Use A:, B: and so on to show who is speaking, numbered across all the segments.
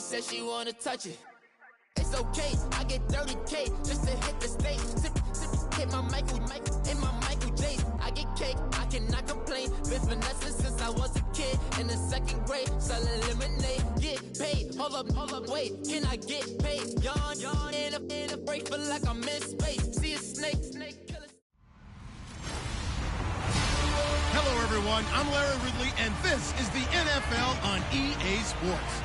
A: said she wanna touch it. It's okay, I get 30K just to hit the stage. Hit my Michael, in my Michael J's. I get cake, I cannot complain. Been finessing since I was a kid in the 2nd grade. Selling lemonade, get paid. Hold up, wait, can I get paid? Yawn, in a break, feel like I'm in space. See a snake killer.
B: Hello, everyone. I'm Larry Ridley, and this is the NFL on EA Sports.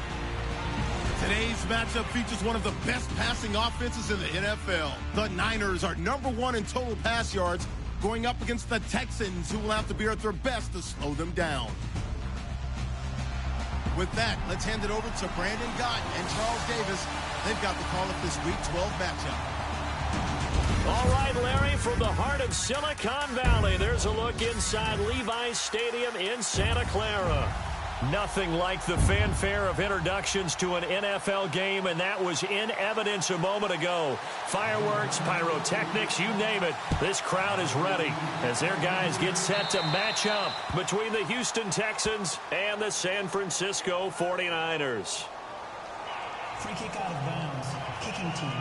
B: Today's matchup features one of the best passing offenses in the NFL. The Niners are #1 in total pass yards, going up against the Texans, who will have to be at their best to slow them down. With that, let's hand it over to Brandon Gott and Charles Davis. They've got the call of this Week 12 matchup.
C: All right, Larry, from the heart of Silicon Valley, there's a look inside Levi's Stadium in Santa Clara. Nothing like the fanfare of introductions to an NFL game, and that was in evidence a moment ago. Fireworks, pyrotechnics, you name it. This crowd is ready as their guys get set to match up between the Houston Texans and the San Francisco 49ers.
D: Free kick out of bounds. Kicking team.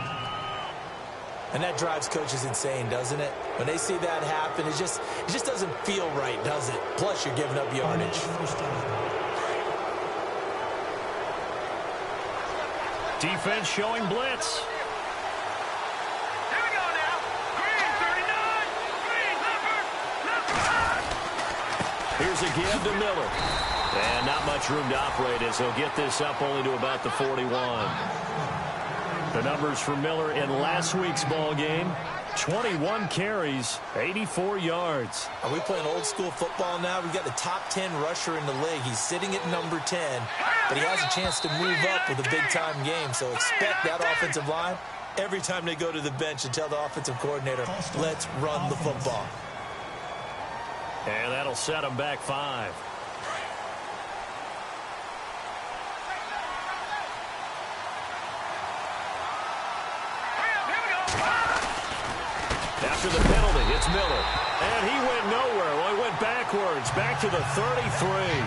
E: And that drives coaches insane, doesn't it? When they see that happen, it just doesn't feel right, does it? Plus, you're giving up yardage.
C: Defense showing blitz.
F: Here we go now. Green, 39. Green, left.
C: Here's a give to Miller. And not much room to operate as he'll get this up only to about the 41. The numbers for Miller in last week's ball game: 21 carries, 84 yards.
E: Are we playing old school football now? We've got the top 10 rusher in the league. He's sitting at number 10, but he has a chance to move up with a big-time game. So expect that offensive line every time they go to the bench and tell the offensive coordinator, let's run the football.
C: And that'll set him back 5. After the penalty, it's Miller. And he went nowhere. Well, he went backwards, back to the 33.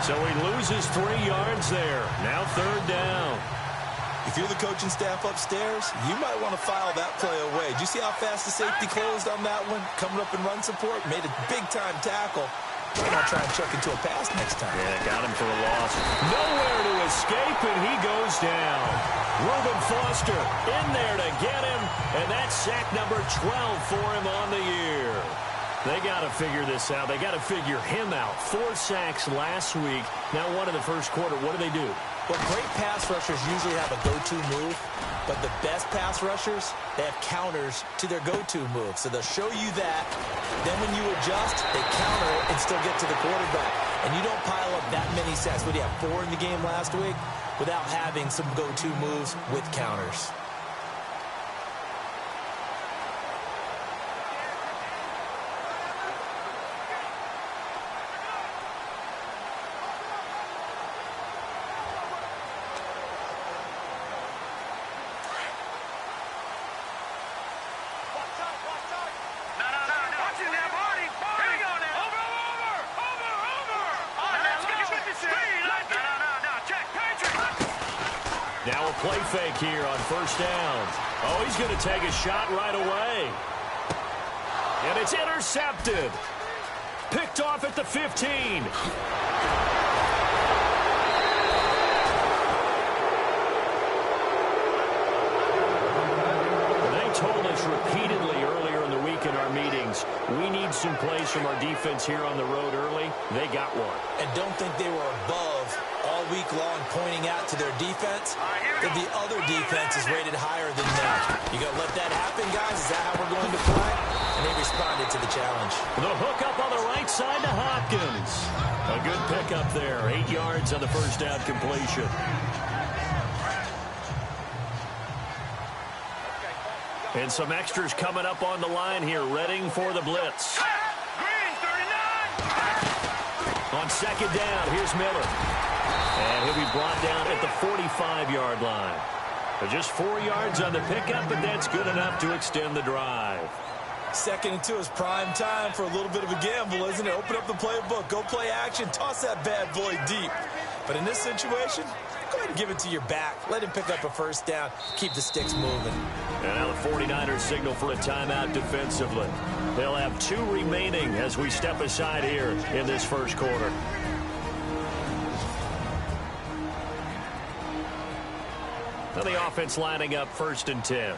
C: So he loses 3 yards there. Now 3rd down.
E: If you're the coaching staff upstairs, you might want to file that play away. Did you see how fast the safety closed on that one? Coming up in run support, made a big-time tackle. We're going to try and chuck into a pass next time.
C: Yeah, got him for a loss. Nowhere to escape, and he goes down. Reuben Foster in there to get him, and that's sack number 12 for him on the year. They got to figure this out. They got to figure him out. 4 sacks last week. Now 1 in the first quarter. What do?
E: Well, great pass rushers usually have a go-to move, but the best pass rushers, they have counters to their go-to move. So they'll show you that. Then when you adjust, they counter it and still get to the quarterback. And you don't pile up that many sacks. What do you have, 4 in the game last week? Without having some go-to moves with counters.
C: Now a play fake here on 1st down. Oh, he's going to take a shot right away. And it's intercepted. Picked off at the 15. They told us repeatedly earlier in the week in our meetings, we need some plays from our defense here on the road early. They got one.
E: And don't think they were above all week long pointing out to their defense that the other defense is rated higher than them. You going to let that happen, guys? Is that how we're going to play? And they responded to the challenge.
C: The hook up on the right side to Hopkins. A good pickup there. 8 yards on the 1st down completion. And some extras coming up on the line here, readying for the blitz.
F: Green, 39.
C: On 2nd down, here's Miller. And he'll be brought down at the 45-yard line. But just 4 yards on the pickup, but that's good enough to extend the drive.
E: 2nd and 2 is prime time for a little bit of a gamble, isn't it? Open up the playbook, go play action, toss that bad boy deep. But in this situation, go ahead and give it to your back. Let him pick up a first down. Keep the sticks moving.
C: And now the 49ers signal for a timeout defensively. They'll have 2 remaining as we step aside here in this first quarter. Now the offense lining up 1st and 10.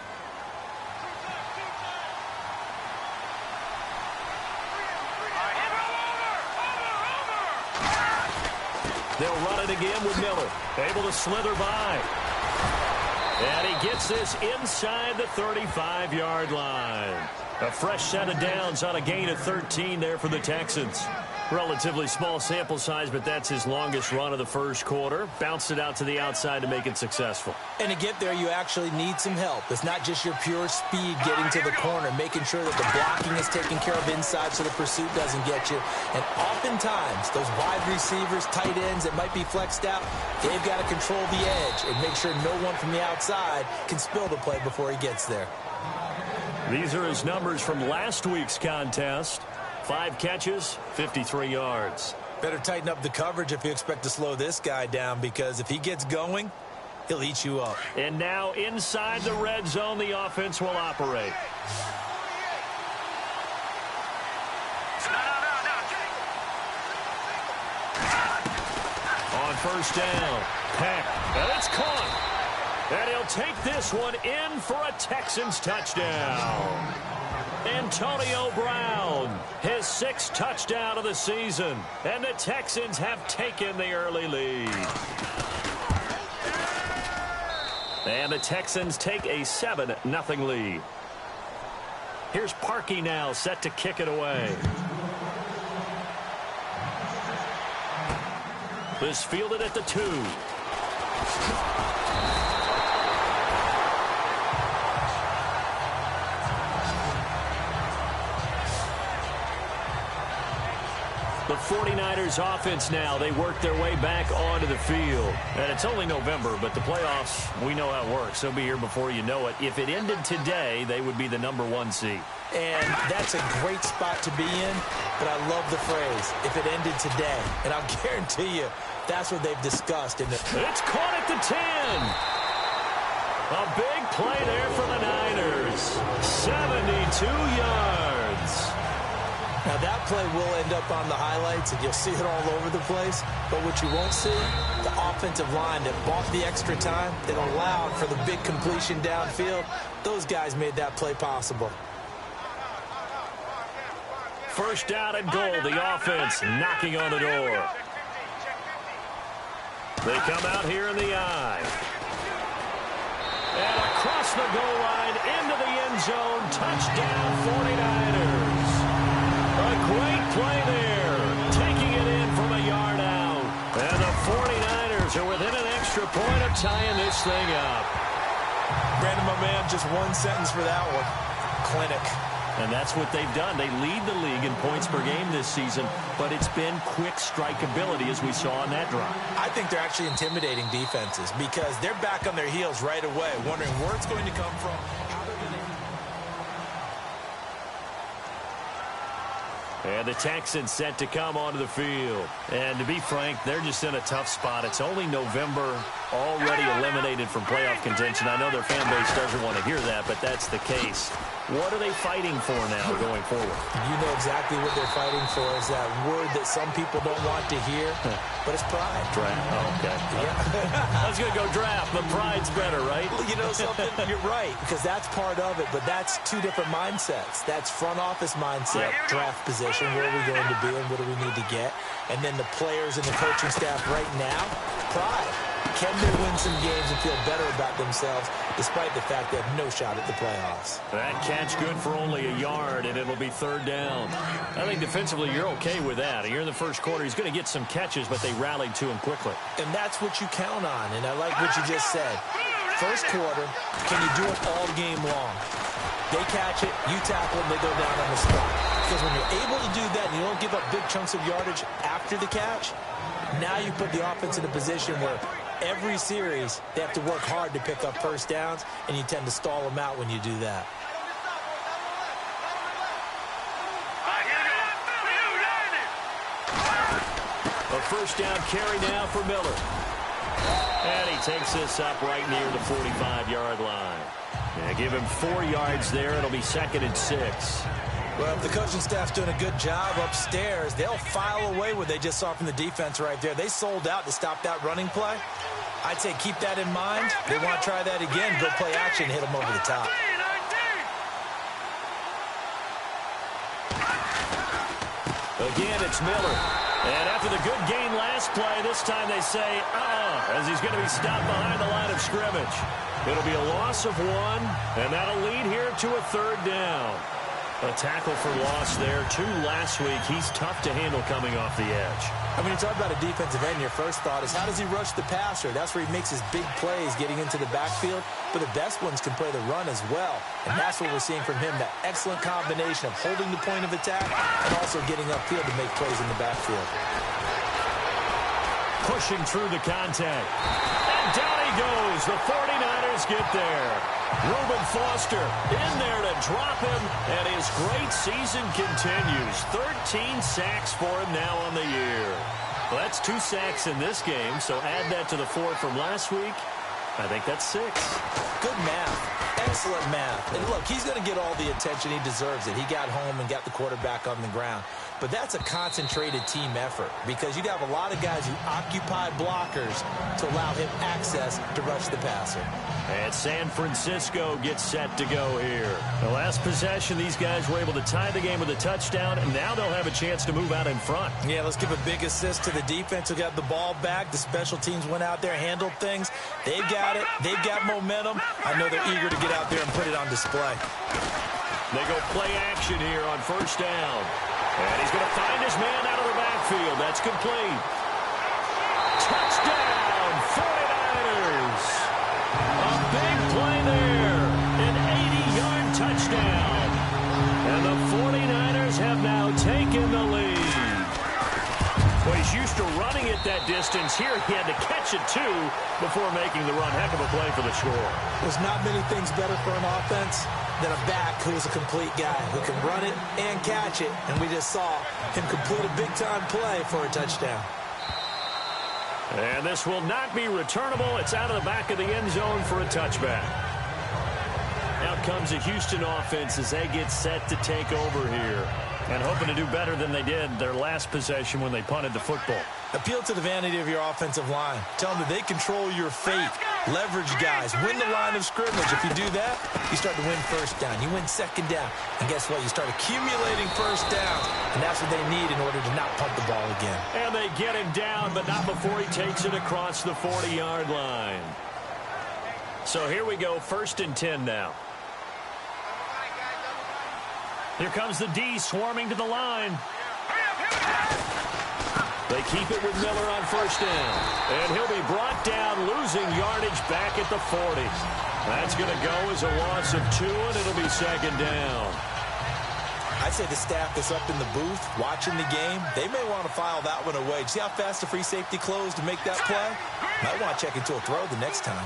C: They'll run it again with Miller. Able to slither by. And he gets this inside the 35-yard line. A fresh set of downs on a gain of 13 there for the Texans. Relatively small sample size, but that's his longest run of the first quarter. Bounced it out to the outside to make it successful.
E: And to get there, you actually need some help. It's not just your pure speed getting to the corner, making sure that the blocking is taken care of inside so the pursuit doesn't get you. And oftentimes, those wide receivers, tight ends that might be flexed out, they've got to control the edge and make sure no one from the outside can spill the play before he gets there.
C: These are his numbers from last week's contest. 5 catches, 53 yards.
E: Better tighten up the coverage if you expect to slow this guy down, because if he gets going, he'll eat you up.
C: And now inside the red zone, the offense will operate. On first down, Peck, and it's caught. And he'll take this one in for a Texans touchdown. Antonio Brown, his 6th touchdown of the season. And the Texans have taken the early lead. And the Texans take a 7-0 lead. Here's Parkey now, set to kick it away. This fielded at the 2. The 49ers offense now, they work their way back onto the field. And it's only November, but the playoffs, we know how it works. They'll be here before you know it. If it ended today, they would be the #1 seed.
E: And that's a great spot to be in, but I love the phrase, if it ended today. And I'll guarantee you, that's what they've discussed.
C: It's caught at the 10. A big play there for the Niners. 72 yards.
E: Now, that play will end up on the highlights, and you'll see it all over the place. But what you won't see, the offensive line that bought the extra time, that allowed for the big completion downfield, those guys made that play possible.
C: First down and goal, the offense knocking on the door. They come out here in the I. And across the goal line, into the end zone, touchdown 49ers. A great play there, taking it in from a yard out. And the 49ers are within an extra point of tying this thing up.
E: Brandon, my man, just one sentence for that one. Clinic.
C: And that's what they've done. They lead the league in points per game this season, but it's been quick strikeability as we saw on that drive.
E: I think they're actually intimidating defenses because they're back on their heels right away, wondering where it's going to come from.
C: And the Texans set to come onto the field. And to be frank, they're just in a tough spot. It's only November, already eliminated from playoff contention. I know their fan base doesn't want to hear that, but that's the case. What are they fighting for now going forward?
E: You know exactly what they're fighting for is that word that some people don't want to hear, but it's pride.
C: Draft. Oh, okay.
E: Yeah.
C: I was going to go draft, but pride's better, right?
E: Well, you know something? You're right, because that's part of it, but that's two different mindsets. That's front office mindset, draft position, where are we going to be and what do we need to get? And then the players and the coaching staff right now, pride. Can they win some games and feel better about themselves despite the fact they have no shot at the playoffs?
C: That catch good for only a yard, and it'll be third down. I think defensively you're okay with that. Here in the first quarter, he's going to get some catches, but they rallied to him quickly.
E: And that's what you count on, and I like what you just said. First quarter, can you do it all game long? They catch it, you tackle it, and they go down on the spot. Because when you're able to do that and you don't give up big chunks of yardage after the catch, now you put the offense in a position where every series, they have to work hard to pick up first downs, and you tend to stall them out when you do that.
C: A first down carry now for Miller. And he takes this up right near the 45-yard line. Yeah, give him 4 yards there. It'll be 2nd and 6.
E: Well, if the coaching staff's doing a good job upstairs, they'll file away what they just saw from the defense right there. They sold out to stop that running play. I'd say keep that in mind. They want to try that again, go play action, hit them over the top.
C: Again, it's Miller. And after the good game last play, this time they say, as he's going to be stopped behind the line of scrimmage. It'll be a loss of 1, and that'll lead here to a 3rd down. A tackle for loss there. 2 last week. He's tough to handle coming off the edge.
E: I mean, you talk about a defensive end, your first thought is how does he rush the passer? That's where he makes his big plays getting into the backfield. But the best ones can play the run as well. And that's what we're seeing from him, that excellent combination of holding the point of attack and also getting upfield to make plays in the backfield.
C: Pushing through the contact. And down he goes. The 49ers get there. Reuben Foster in there to drop him, and his great season continues. 13 sacks for him now on the year. Well, that's 2 sacks in this game, so add that to the 4 from last week. I think that's 6.
E: Good math. Excellent math. And look, he's going to get all the attention. He deserves it. He got home and got the quarterback on the ground. But that's a concentrated team effort because you'd have a lot of guys who occupy blockers to allow him access to rush the passer.
C: And San Francisco gets set to go here. The last possession, these guys were able to tie the game with a touchdown, and now they'll have a chance to move out in front.
E: Yeah, let's give a big assist to the defense who got the ball back. The special teams went out there, handled things. They've got it. They've got momentum. I know they're eager to get out there and put it on display.
C: They go play action here on first down. And he's going to find his man out of the backfield. That's complete. Touchdown, 49ers. A big play there. An 80-yard touchdown. And the 49ers have now taken the lead. Well, he's used to running it that distance. Here he had to catch it, too, before making the run. Heck of a play for the score.
E: There's not many things better for an offense than a back who is a complete guy who can run it and catch it. And we just saw him complete a big-time play for a touchdown.
C: And this will not be returnable. It's out of the back of the end zone for a touchback. Out comes the Houston offense as they get set to take over here. And hoping to do better than they did their last possession when they punted the football.
E: Appeal to the vanity of your offensive line. Tell them that they control your fate. Leverage guys. Win the line of scrimmage. If you do that, you start to win first down. You win second down. And guess what? You start accumulating first downs. And that's what they need in order to not punt the ball again.
C: And they get him down, but not before he takes it across the 40-yard line. So here we go, 1st and 10 now. Here comes the D swarming to the line. They keep it with Miller on first down. And he'll be brought down, losing yardage back at the 40. That's going to go as a loss of 2, and it'll be 2nd down.
E: I'd say the staff that's up in the booth watching the game, they may want to file that one away. See how fast the free safety closed to make that play? Might want to check into a throw the next time.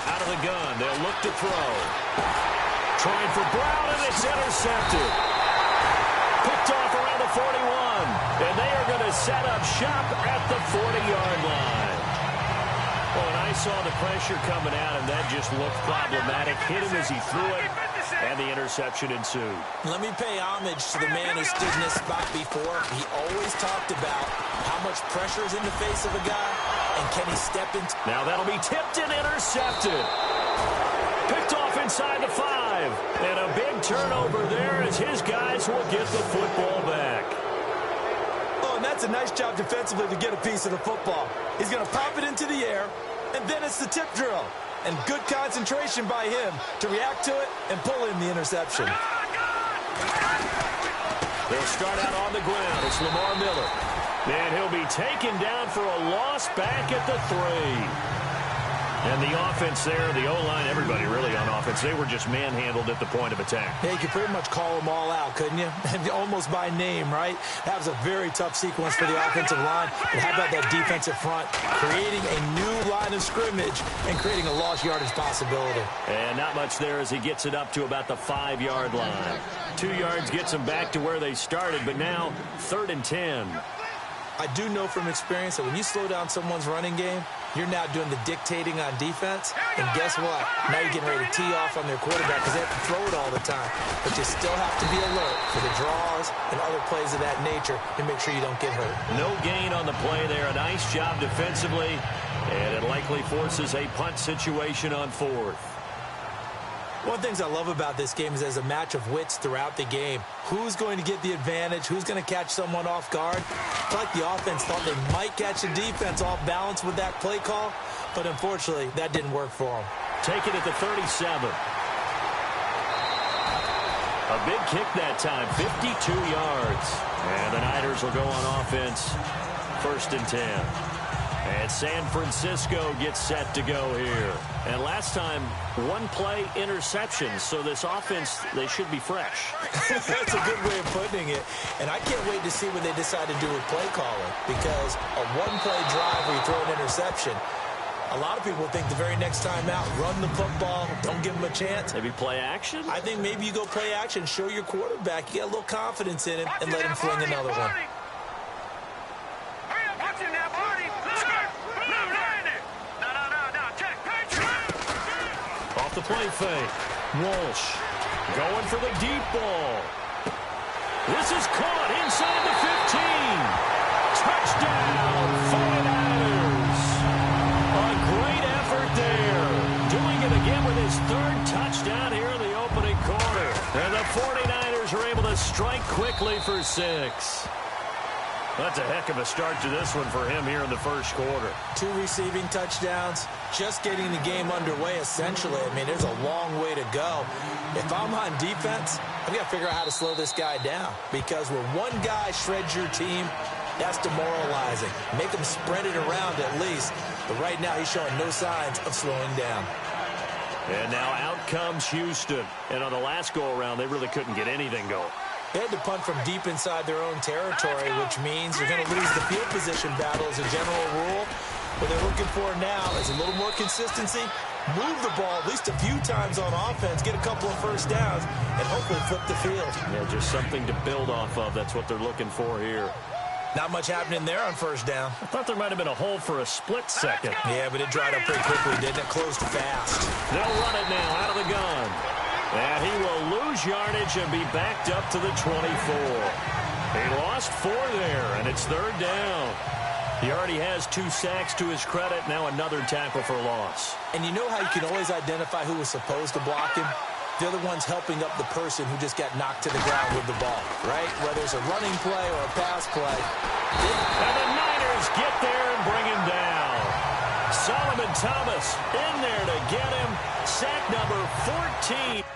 C: Out of the gun, they'll look to throw. Trying for Brown, and it's intercepted. Picked off around the 41. And they are going to set up shop at the 40-yard line. Oh, and I saw the pressure coming out, and that just looked problematic. Hit him as he threw it, and the interception ensued.
E: Let me pay homage to the man who stood in this spot before. He always talked about how much pressure is in the face of a guy, and can he step into...
C: Now that'll be tipped and intercepted. Picked off inside the 5. And a big turnover there as his guys will get the football back.
E: Oh, and that's a nice job defensively to get a piece of the football. He's going to pop it into the air, and then it's the tip drill. And good concentration by him to react to it and pull in the interception.
C: They'll start out on the ground. It's Lamar Miller. And he'll be taken down for a loss back at the 3. And the offense there, the O-line, everybody really on offense, they were just manhandled at the point of attack.
E: Yeah, you could pretty much call them all out, couldn't you? Almost by name, right? That was a very tough sequence for the offensive line. But how about that defensive front? Creating a new line of scrimmage and creating a lost yardage possibility.
C: And not much there as he gets it up to about the 5-yard line. 2 yards gets them back to where they started, but now 3rd and 10.
E: I do know from experience that when you slow down someone's running game, you're now doing the dictating on defense. And guess what? Now you're getting ready to tee off on their quarterback because they have to throw it all the time. But you still have to be alert for the draws and other plays of that nature and make sure you don't get hurt.
C: No gain on the play there. A nice job defensively. And it likely forces a punt situation on fourth.
E: One of the things I love about this game is there's a match of wits throughout the game. Who's going to get the advantage? Who's going to catch someone off guard? I feel like the offense thought they might catch the defense off balance with that play call, but unfortunately, that didn't work for them.
C: Take it at the 37. A big kick that time, 52 yards. And the Niners will go on offense, 1st and 10. And San Francisco gets set to go here. And last time, one play interception. So this offense, they should be fresh.
E: That's a good way of putting it. And I can't wait to see what they decide to do with play calling. Because a one-play drive where you throw an interception, a lot of people think the very next time out, run the football, don't give them a chance.
C: Maybe play action?
E: I think maybe you go play action, show your quarterback, you get a little confidence in him, and let him fling another one.
C: Off the play fake. Walsh going for the deep ball. This is caught inside the 15. Touchdown, 49ers. A great effort there. Doing it again with his 3rd touchdown here in the opening quarter. And the 49ers are able to strike quickly for 6. That's a heck of a start to this one for him here in the 1st quarter.
E: 2 receiving touchdowns, just getting the game underway, essentially. I mean, there's a long way to go. If I'm on defense, I've got to figure out how to slow this guy down. Because when one guy shreds your team, that's demoralizing. Make him spread it around at least. But right now, he's showing no signs of slowing down.
C: And now out comes Houston. And on the last go-around, they really couldn't get anything going.
E: They had to punt from deep inside their own territory, which means you're going to lose the field position battle as a general rule. What they're looking for now is a little more consistency, move the ball at least a few times on offense, get a couple of first downs, and hopefully flip the field.
C: Yeah, just something to build off of. That's what they're looking for here.
E: Not much happening there on 1st down.
C: I thought there might have been a hole for a split second.
E: Yeah, but it dried up pretty quickly, didn't it? Closed fast.
C: They'll run it now out of the gun. And he will lose yardage and be backed up to the 24. He lost 4 there, and it's 3rd down. He already has 2 sacks to his credit. Now another tackle for loss.
E: And you know how you can always identify who was supposed to block him? They're the ones helping up the person who just got knocked to the ground with the ball, right? Whether it's a running play or a pass play.
C: And the Niners get there and bring him down. Solomon Thomas in there to get him. Sack number 14.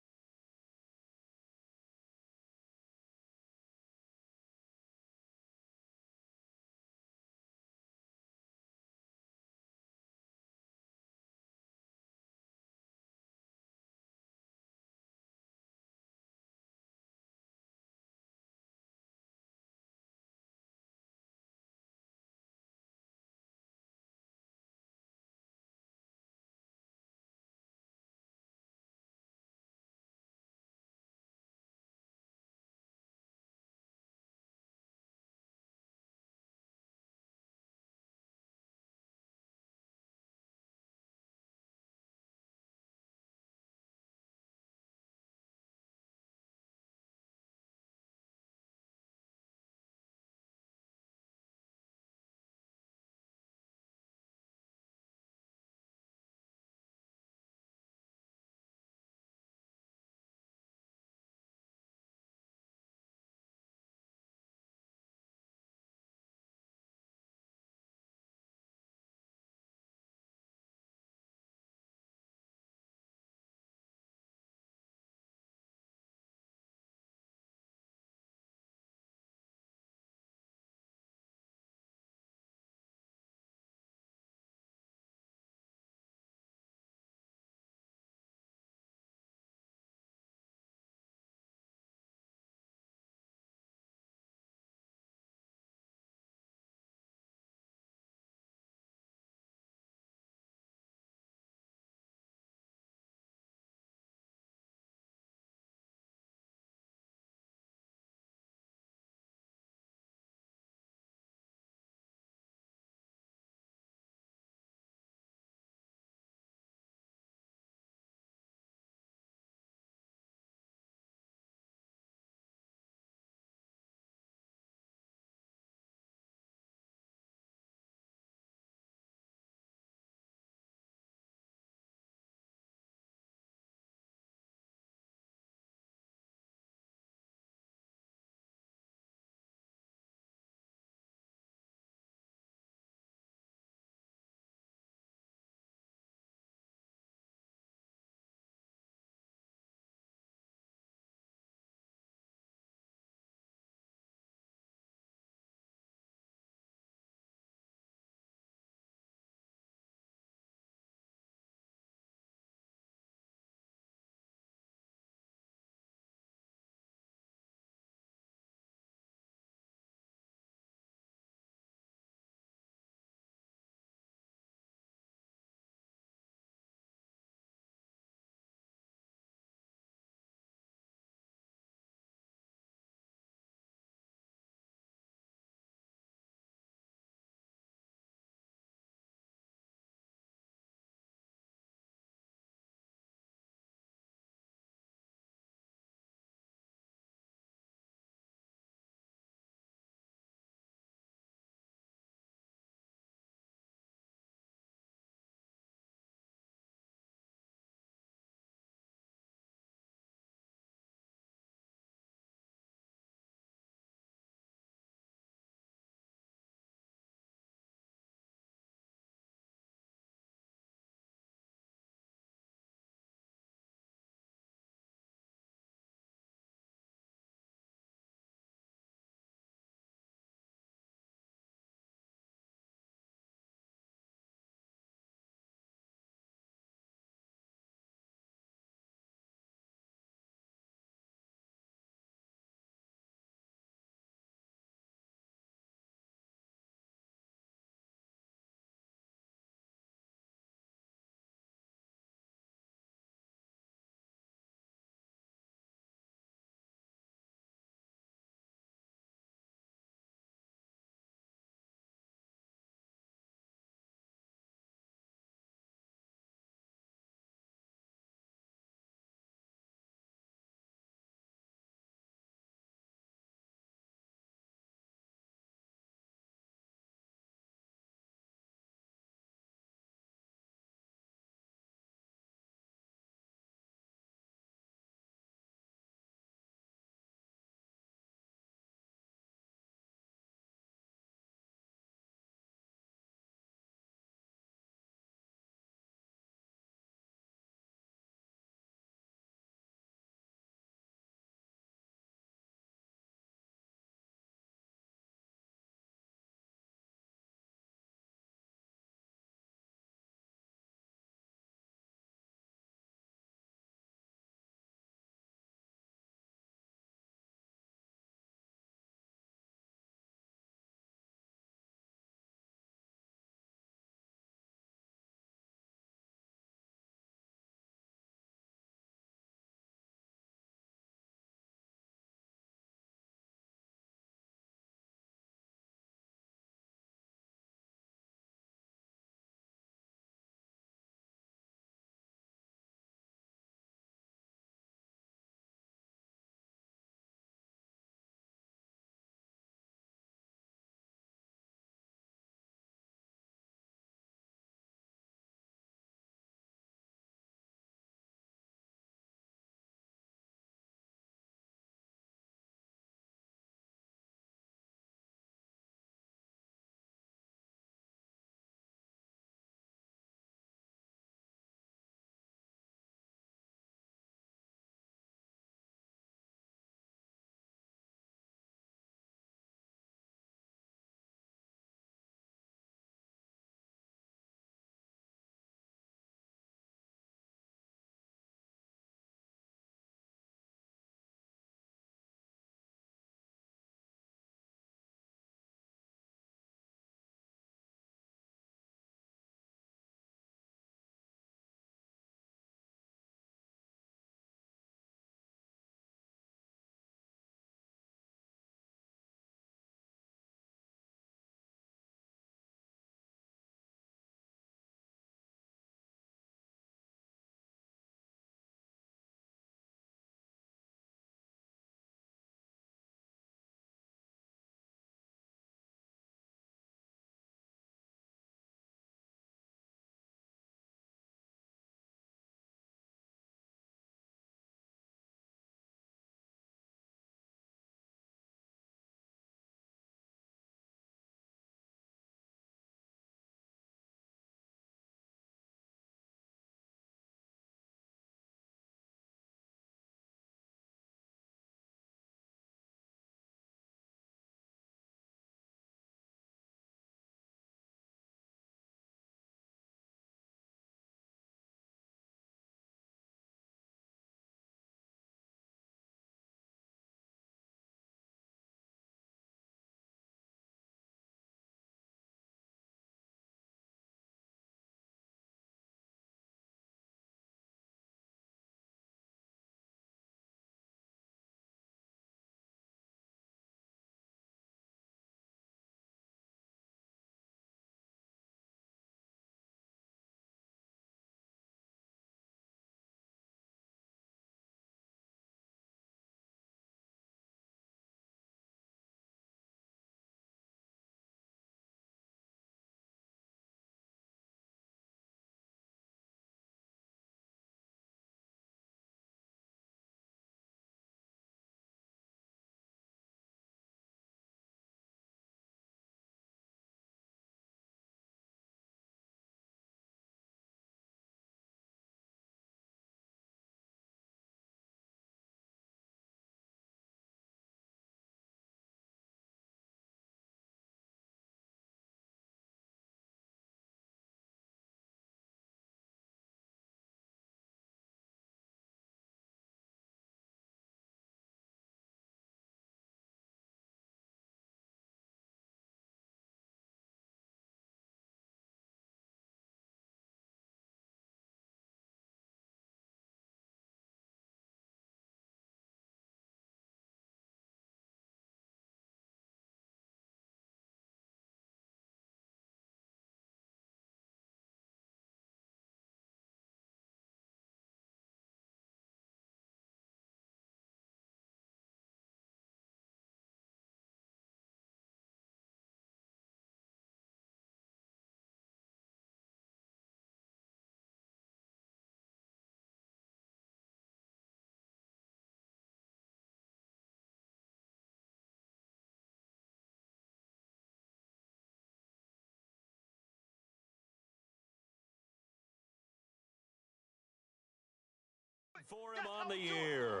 C: For him on the year.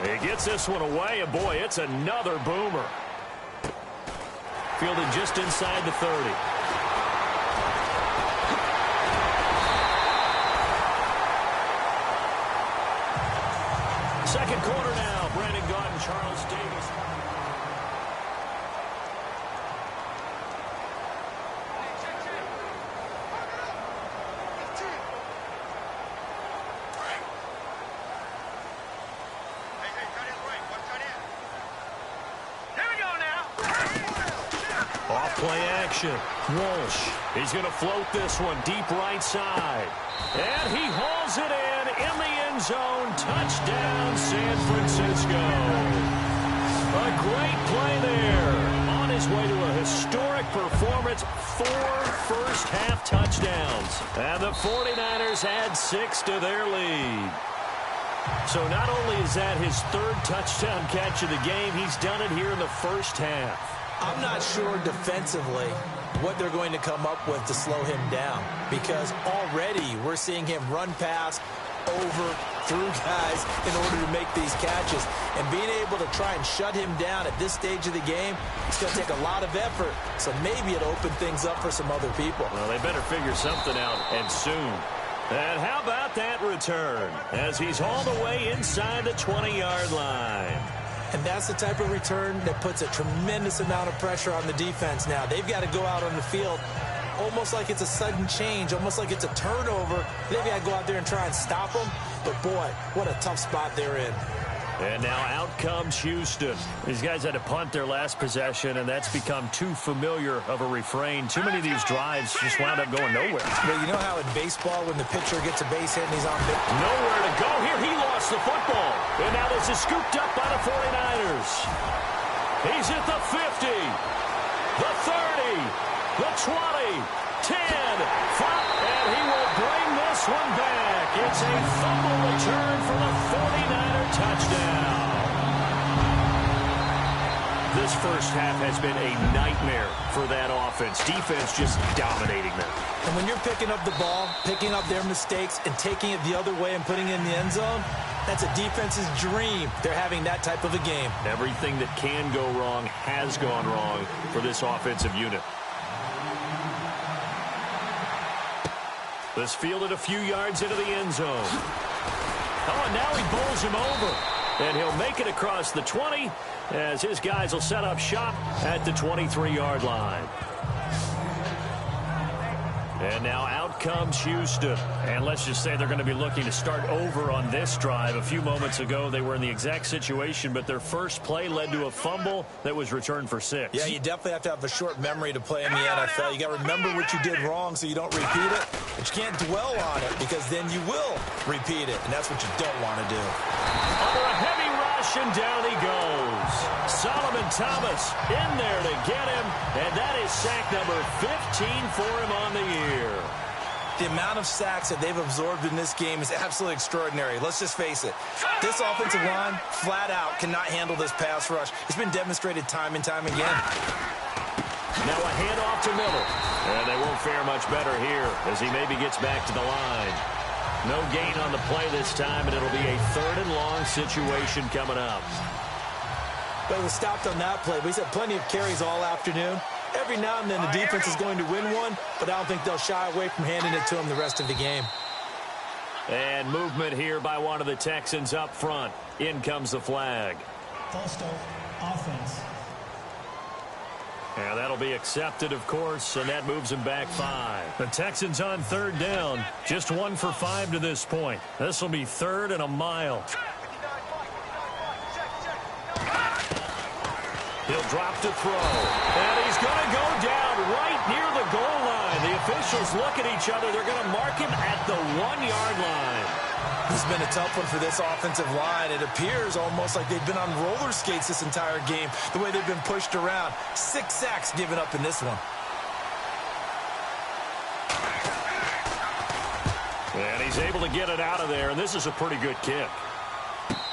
C: He gets this one away, and boy, it's another boomer. Fielded just inside the 30. Second quarter now. Brandon Gaudin, Charles Davis. Off-play action. Walsh. He's going to float this one deep right side. And he hauls it in the end zone. Touchdown, San Francisco. A great play there. On his way to a historic performance. 4 first-half touchdowns. And the 49ers add 6 to their lead. So not only is that his 3rd touchdown catch of the game, he's done it here in the first half.
E: I'm not sure defensively what they're going to come up with to slow him down, because already we're seeing him run past, over, through guys in order to make these catches. And being able to try and shut him down at this stage of the game, it's going to take a lot of effort. So maybe it'll open things up for some other people.
C: Well, they better figure something out, and soon. And how about that return as he's all the way inside the 20-yard line.
E: And that's the type of return that puts a tremendous amount of pressure on the defense now. They've got to go out on the field almost like it's a sudden change, almost like it's a turnover. They've got to go out there and try and stop them. But, boy, what a tough spot they're in.
C: And now out comes Houston. These guys had to punt their last possession, and that's become too familiar of a refrain. Too many of these drives just wound up going nowhere.
E: Well, you know how in baseball when the pitcher gets a base hit and he's on
C: nowhere to go here. He lost the football. And now this is scooped up by the 49ers. He's at the 50, the 30, the 20, 10, 5, and he will bring this one back. It's a fumble return for the 49er touchdown. This first half has been a nightmare for that offense. Defense just dominating them.
E: And when you're picking up the ball, picking up their mistakes, and taking it the other way and putting it in the end zone, that's a defense's dream. They're having that type of a game.
C: Everything that can go wrong has gone wrong for this offensive unit. This fielded a few yards into the end zone. Oh, and now he bowls him over. And he'll make it across the 20 as his guys will set up shop at the 23-yard line. And now out comes Houston. And let's just say they're going to be looking to start over on this drive. A few moments ago, they were in the exact situation, but their first play led to a fumble that was returned for 6.
E: Yeah, you definitely have to have a short memory to play in the NFL. You got to remember what you did wrong so you don't repeat it. But you can't dwell on it because then you will repeat it, and that's what you don't want to do.
C: Under a heavy rush, and down he goes. Solomon Thomas in there to get him, and that is sack number 15 for him on the year.
E: The amount of sacks that they've absorbed in this game is absolutely extraordinary. Let's just face it. This offensive line, flat out, cannot handle this pass rush. It's been demonstrated time and time again.
C: Now a handoff to Miller. And they won't fare much better here as he maybe gets back to the line. No gain on the play this time, and it'll be a 3rd and long situation coming up.
E: But it was stopped on that play. But he's had plenty of carries all afternoon. Every now and then the defense is going to win one, but I don't think they'll shy away from handing it to him the rest of the game.
C: And movement here by one of the Texans up front. In comes the flag.
D: False start, offense.
C: And that'll be accepted, of course, and that moves him back 5. The Texans on 3rd down. Just 1 for 5 to this point. This will be 3rd and a mile. He'll drop to throw. And he's going to go down right near the goal line. The officials look at each other. They're going to mark him at the 1-yard line.
E: This has been a tough one for this offensive line. It appears almost like they've been on roller skates this entire game, the way they've been pushed around. 6 sacks given up in this one.
C: And he's able to get it out of there, and this is a pretty good kick.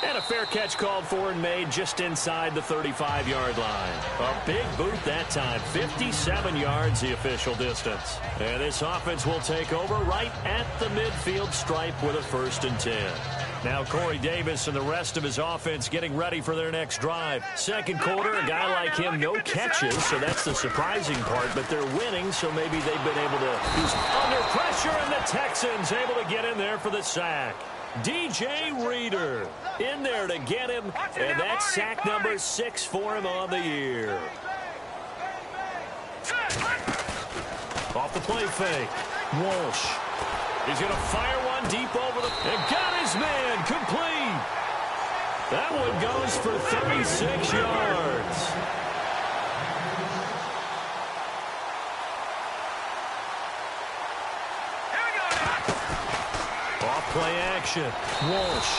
C: And a fair catch called for and made just inside the 35-yard line. A big boot that time. 57 yards the official distance. And this offense will take over right at the midfield stripe with a 1st and 10. Now Corey Davis and the rest of his offense getting ready for their next drive. Second quarter, a guy like him, no catches, so that's the surprising part, but they're winning, so maybe they've been able to use under pressure, and the Texans able to get in there for the sack. DJ Reader in there to get him, and that's sack number 6 for him on the year. Off the play fake, Walsh. He's going to fire one deep over the... and got his man complete. That one goes for 36 yards. Off play action, Walsh.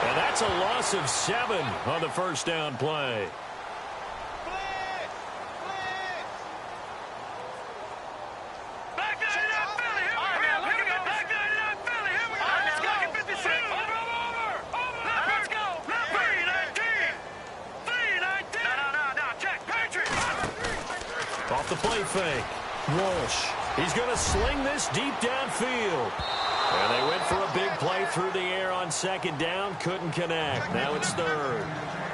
C: And that's a loss of 7 on the first down play. Off the play fake, Walsh. He's going to sling this deep downfield. And they went for a big play through the air on second down. Couldn't connect. Now it's third.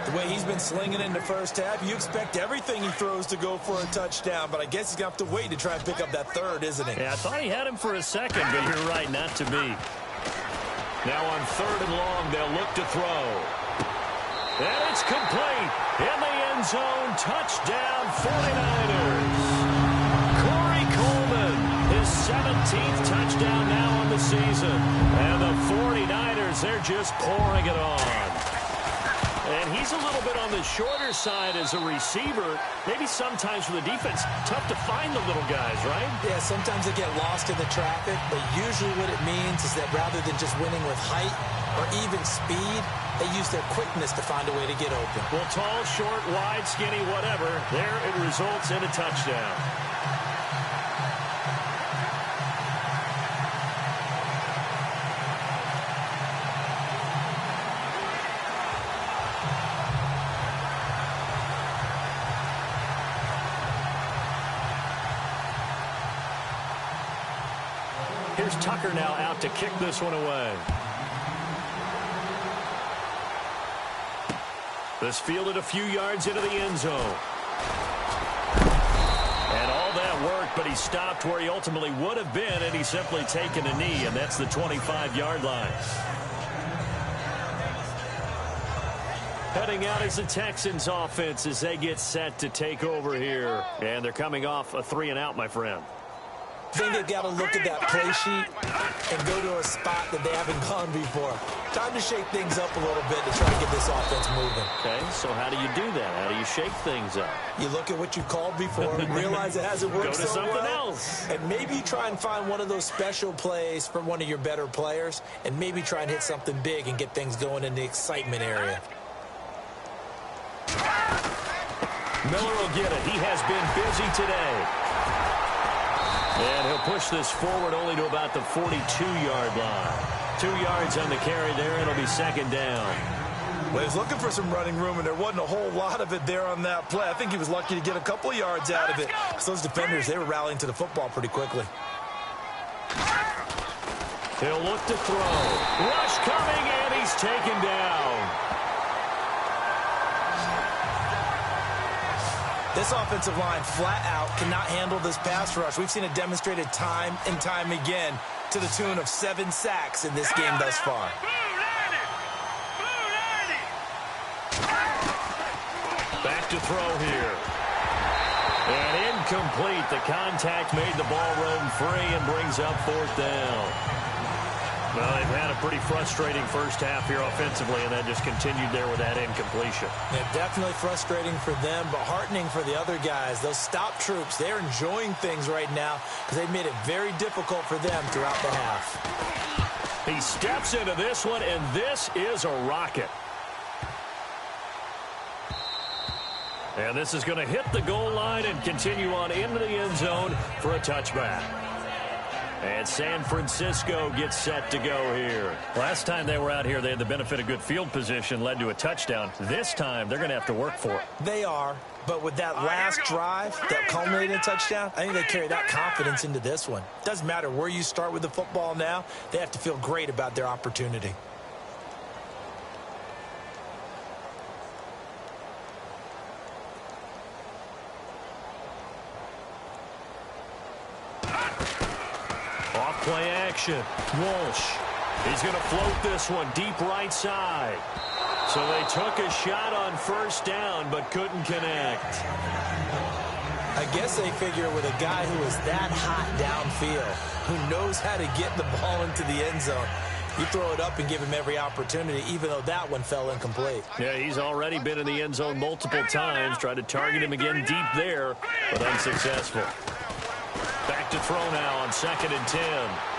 E: The way he's been slinging in the first half, you expect everything he throws to go for a touchdown, but I guess he's going to have to wait to try and pick up that third, isn't he?
C: Yeah, I thought he had him for a second, but you're right, not to be. Now on 3rd and long, they'll look to throw. And it's complete. In the end zone, touchdown 49ers. Corey Coleman, his 17th touchdown now on the season. And the 49ers, they're just pouring it on. And he's a little bit on the shorter side as a receiver. Maybe sometimes for the defense, tough to find the little guys, right?
E: Yeah, sometimes they get lost in the traffic, but usually what it means is that rather than just winning with height or even speed, they use their quickness to find a way to get open.
C: Well, tall, short, wide, skinny, whatever, there it results in a touchdown. Here's Tucker now out to kick this one away. This fielded a few yards into the end zone. And all that worked, but he stopped where he ultimately would have been, and he's simply taken a knee, and that's the 25-yard line. Heading out is the Texans offense as they get set to take over here. And they're coming off a 3-and-out, my friend.
E: I think they've got to look at that play sheet and go to a spot that they haven't gone before. Time to shake things up a little bit to try to get this offense moving.
C: Okay, so how do you do that? How do you shake things up?
E: You look at what you called before, realize it hasn't worked
C: Go to
E: so
C: something
E: well,
C: else.
E: and maybe try and find one of those special plays from one of your better players, and maybe try and hit something big and get things going in the excitement area.
C: Miller will get it. He has been busy today. And he'll push this forward only to about the 42-yard line. 2 yards on the carry there, and it'll be second down.
E: Well, he was looking for some running room, and there wasn't a whole lot of it there on that play. I think he was lucky to get a couple of yards out of it. So those defenders, they were rallying to the football pretty quickly.
C: He'll look to throw. Rush coming, and he's taken down.
E: This offensive line flat out cannot handle this pass rush. We've seen it demonstrated time and time again to the tune of 7 sacks in this game thus far.
C: Back to throw here. And incomplete. The contact made the ball roam free and brings up 4th down. Well, they've had a pretty frustrating first half here offensively, and that just continued there with that incompletion.
E: Yeah, definitely frustrating for them, but heartening for the other guys. Those stop troops, they're enjoying things right now because they've made it very difficult for them throughout the half.
C: He steps into this one, and this is a rocket. And this is going to hit the goal line and continue on into the end zone for a touchback. And San Francisco gets set to go here.
G: Last time they were out here, they had the benefit of good field position, led to a touchdown. This time, they're going to have to work for it.
E: They are, but with that last drive that culminated in a touchdown, I think they carry that confidence into this one. Doesn't matter where you start with the football now, they have to feel great about their opportunity.
C: Play action. Walsh. He's going to float this one deep right side. So they took a shot on first down but couldn't connect.
E: I guess they figure with a guy who is that hot downfield, who knows how to get the ball into the end zone, you throw it up and give him every opportunity, even though that one fell incomplete.
C: Yeah, he's already been in the end zone multiple times. Tried to target him again deep there, but unsuccessful. Back to throw now on 2nd and 10.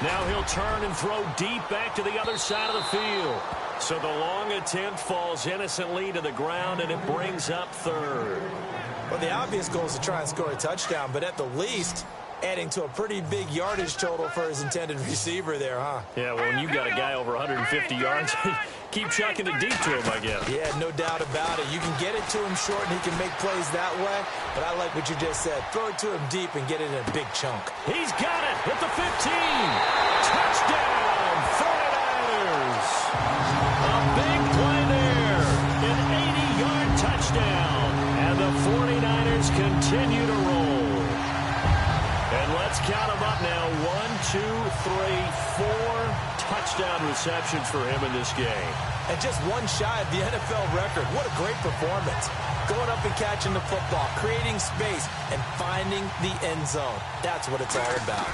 C: Now he'll turn and throw deep back to the other side of the field. So the long attempt falls innocently to the ground, and it brings up 3rd.
E: Well, the obvious goal is to try and score a touchdown, but at the least, adding to a pretty big yardage total for his intended receiver there, huh?
C: Yeah, well, when you've got a guy over 150 yards, keep chucking it deep to him, I guess.
E: Yeah, no doubt about it. You can get it to him short, and he can make plays that way, but I like what you just said. Throw it to him deep and get it in a big chunk.
C: He's got it at the 15. Touchdown, 49ers. A big play there. An 80-yard touchdown. And the 49ers continue to roll. And let's count them up now. 1, 2, 3, 4 touchdown receptions for him in this game.
E: And just one shy of the NFL record. What a great performance. Going up and catching the football, creating space, and finding the end zone. That's what it's all about.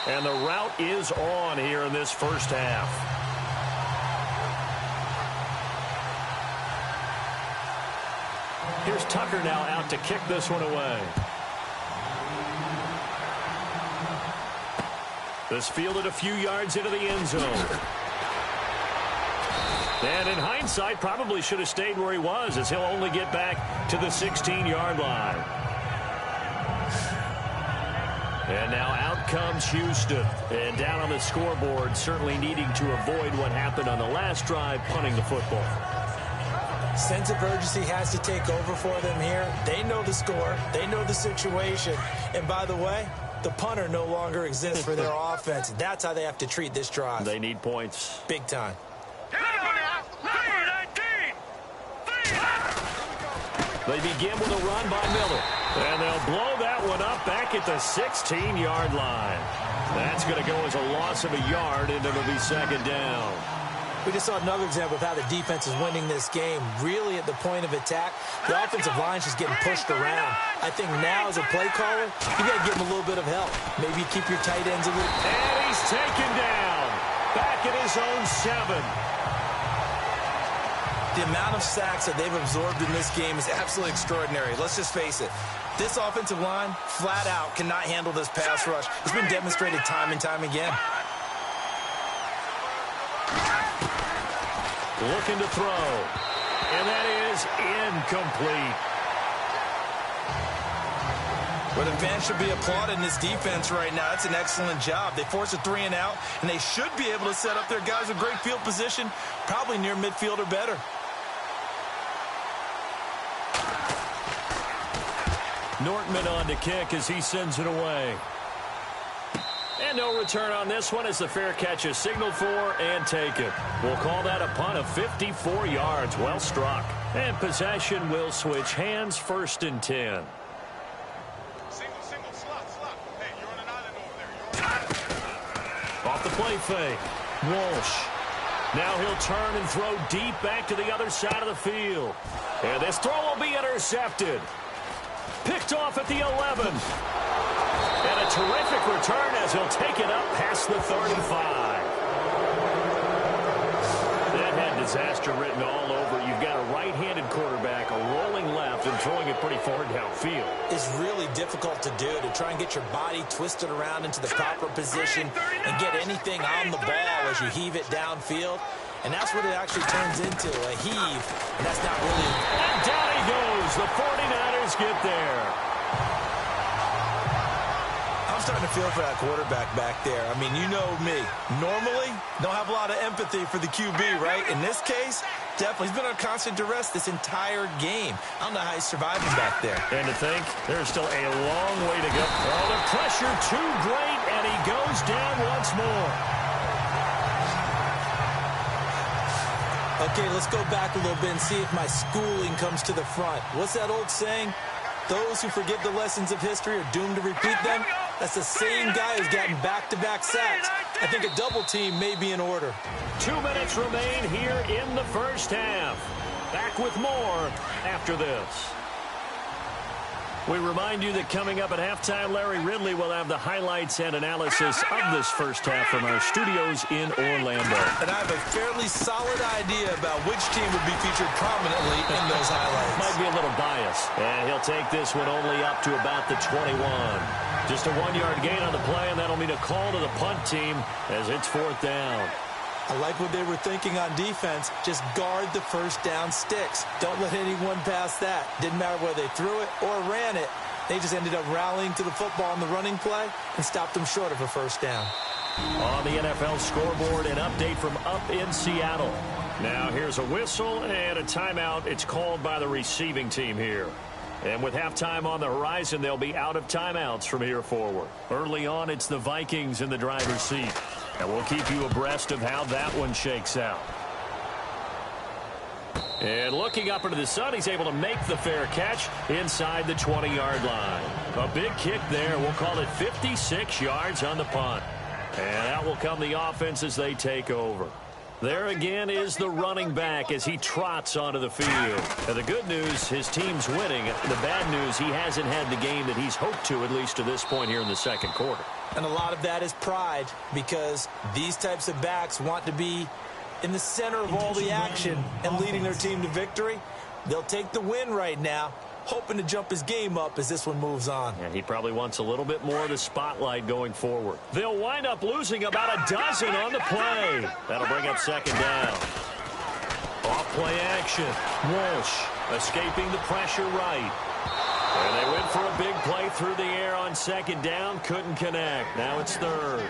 C: And the route is on here in this first half. Here's Tucker now out to kick this one away. This fielded a few yards into the end zone. And in hindsight, probably should have stayed where he was, as he'll only get back to the 16-yard line. And now out comes Houston. And down on the scoreboard, certainly needing to avoid what happened on the last drive, punting the football.
E: Sense of urgency has to take over for them here. They know the score. They know the situation. And by the way, the punter no longer exists for their offense. That's how they have to treat this drive.
C: They need points.
E: Big time.
C: They begin with a run by Miller. And they'll blow that one up back at the 16-yard line. That's going to go as a loss of a yard, and it'll be 2nd down.
E: We just saw another example of how the defense is winning this game. Really at the point of attack, the offensive line's just getting pushed around. I think now as a play caller, you got to give them a little bit of help. Maybe keep your tight ends a little.
C: And he's taken down. Back at his own 7.
E: The amount of sacks that they've absorbed in this game is absolutely extraordinary. Let's just face it. This offensive line, flat out, cannot handle this pass rush. It's been demonstrated time and time again.
C: Looking to throw. And that is incomplete.
E: But the fans should be applauding this defense right now. That's an excellent job. They force a 3 and out, and they should be able to set up their guys with great field position, probably near midfield or better.
C: Nortman on to kick as he sends it away. And no return on this one as the fair catch is signaled for and taken. We'll call that a punt of 54 yards. Well struck. And possession will switch hands. 1st and 10.
F: Single, slot. Hey, you're on an island over there.
C: Off the play fake. Walsh. Now he'll turn and throw deep back to the other side of the field. And this throw will be intercepted. Picked off at the 11. And a terrific return as he'll take it up past the 35. That had disaster written all over it. You've got a right-handed quarterback, a rolling left, and throwing it pretty far downfield.
E: It's really difficult to do, to try and get your body twisted around into the proper position and get anything on the ball as you heave it downfield. And that's what it actually turns into, a heave. And that's not really...
C: And down he goes. The 49ers get there.
E: I'm starting to feel for that quarterback back there. I mean, you know me. Normally, don't have a lot of empathy for the QB, right? In this case, definitely. He's been on constant duress this entire game. I don't know how he's surviving back there.
C: And to think, there's still a long way to go. Oh, the pressure too great, and he goes down once more.
E: Okay, let's go back a little bit and see if my schooling comes to the front. What's that old saying? Those who forget the lessons of history are doomed to repeat them. That's the same guy who's gotten back-to-back sacks. I think a double team may be in order.
C: 2 minutes remain here in the first half. Back with more after this. We remind you that coming up at halftime, Larry Ridley will have the highlights and analysis of this first half from our studios in Orlando.
E: And I have a fairly solid idea about which team would be featured prominently in those highlights.
C: Might be a little biased. And he'll take this one only up to about the 21. Just a 1-yard gain on the play, and that'll mean a call to the punt team as it's 4th down.
E: I like what they were thinking on defense. Just guard the first down sticks. Don't let anyone pass that. Didn't matter whether they threw it or ran it. They just ended up rallying to the football on the running play and stopped them short of a first down.
C: On the NFL scoreboard, an update from up in Seattle. Now here's a whistle and a timeout. It's called by the receiving team here. And with halftime on the horizon, they'll be out of timeouts from here forward. Early on, it's the Vikings in the driver's seat. And we'll keep you abreast of how that one shakes out. And looking up into the sun, he's able to make the fair catch inside the 20-yard line. A big kick there. We'll call it 56 yards on the punt. And out will come the offense as they take over. There again is the running back as he trots onto the field. And the good news, his team's winning. The bad news, he hasn't had the game that he's hoped to, at least to this point here in the second quarter.
E: And a lot of that is pride, because these types of backs want to be in the center of all the action and leading their team to victory. They'll take the win right now, hoping to jump his game up as this one moves on.
C: And he probably wants a little bit more of the spotlight going forward. They'll wind up losing about a dozen on the play. That'll bring up 2nd down. Off play action. Walsh escaping the pressure right. And they went for a big play through the air on 2nd down. Couldn't connect. Now it's 3rd.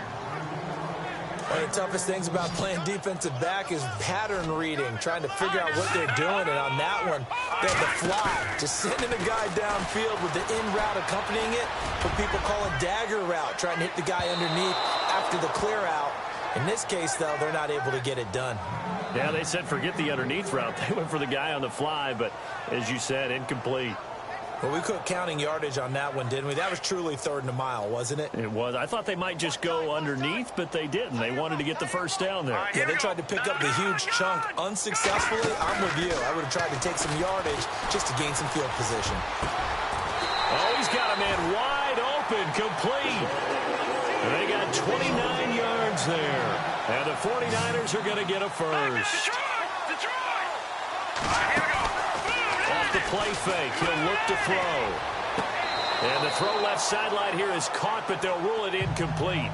E: One of the toughest things about playing defensive back is pattern reading, trying to figure out what they're doing. And on that one, they had the fly, just sending a guy downfield with the in route accompanying it. What people call a dagger route, trying to hit the guy underneath after the clear out. In this case, though, they're not able to get it done.
C: Yeah, they said forget the underneath route. They went for the guy on the fly, but as you said, incomplete.
E: Well, we quit counting yardage on that one, didn't we? That was truly 3rd and a mile, wasn't it?
C: It was. I thought they might just go underneath, but they didn't. They wanted to get the first down there.
E: Yeah, they tried to pick up the huge chunk unsuccessfully. I'm with you. I would have tried to take some yardage just to gain some field position.
C: Oh, he's got a man wide open, complete. And they got 29 yards there. And the 49ers are going to get a first. Off the play fake, he'll look to throw. And the throw left sideline here is caught, but they'll rule it incomplete.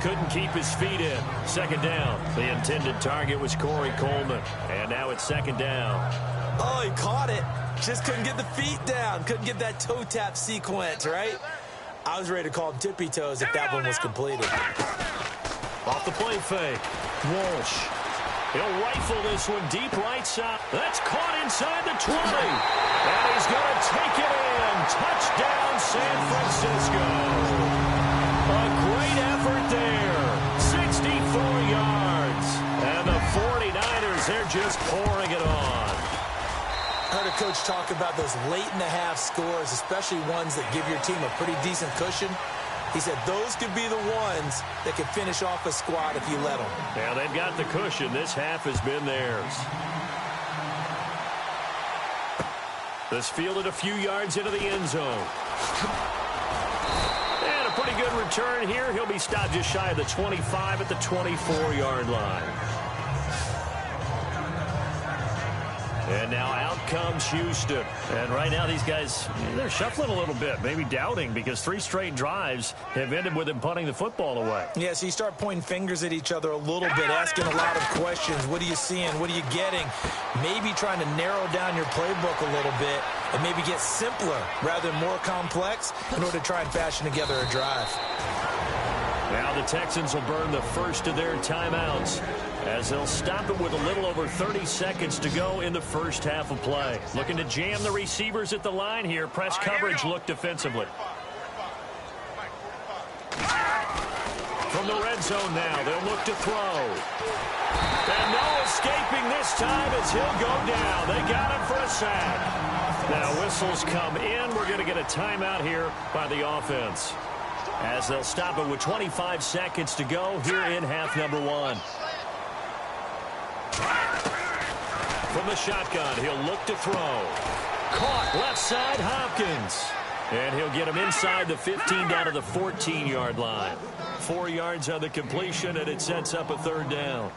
C: Couldn't keep his feet in. 2nd down. The intended target was Corey Coleman. And now it's 2nd down.
E: Oh, he caught it. Just couldn't get the feet down. Couldn't get that toe tap sequence, right? I was ready to call him tippy toes if that one was completed.
C: Off the play fake. Walsh. He'll rifle this one deep right side. That's caught inside the 20. And he's going to take it in. Touchdown, San Francisco. A great effort there. 64 yards. And the 49ers, they're just pouring it on.
E: I heard a coach talk about those late-in-the-half scores, especially ones that give your team a pretty decent cushion. He said those could be the ones that could finish off a squad if you let them.
C: Yeah, they've got the cushion. This half has been theirs. This fielded a few yards into the end zone. And a pretty good return here. He'll be stopped just shy of the 25 at the 24-yard line. And now out comes Houston. And right now these guys, they're shuffling a little bit, maybe doubting, because 3 straight drives have ended with them punting the football away.
E: Yeah, so you start pointing fingers at each other a little bit, asking a lot of questions. What are you seeing? What are you getting? Maybe trying to narrow down your playbook a little bit. and maybe get simpler rather than more complex in order to try and fashion together a drive.
C: Now the Texans will burn the first of their timeouts as they'll stop it with a little over 30 seconds to go in the first half of play. Looking to jam the receivers at the line here. Press coverage look defensively. From the red zone now, they'll look to throw. And no escaping this time as he'll go down. They got him for a sack. Now whistles come in. We're going to get a timeout here by the offense, as they'll stop it with 25 seconds to go here in half number one. From the shotgun, he'll look to throw. Caught left side, Hopkins. And he'll get him inside the 15 down to the 14-yard line. 4 yards on the completion, and it sets up a third down.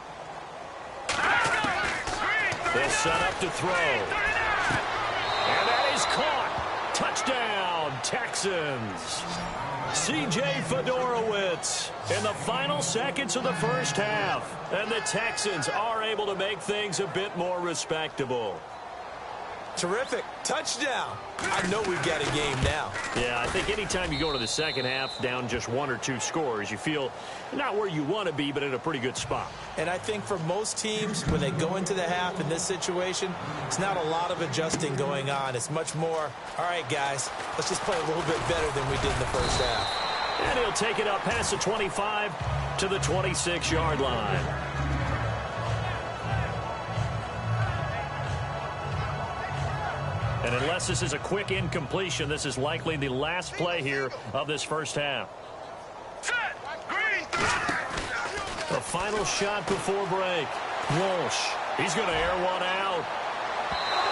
C: They'll set up to throw. And that is caught. Touchdown, Texans. C.J. Fedorowicz in the final seconds of the first half. And the Texans are able to make things a bit more respectable.
E: Terrific. Touchdown. I know we've got a game now.
C: Yeah, I think anytime you go to the second half down just 1 or 2 scores, you feel not where you want to be, but in a pretty good spot.
E: And I think for most teams, when they go into the half in this situation, it's not a lot of adjusting going on. It's much more, all right, guys, let's just play a little bit better than we did in the first half.
C: And he'll take it up past the 25 to the 26-yard line. And unless this is a quick incompletion, this is likely the last play here of this first half. The final shot before break. Walsh, he's going to air one out.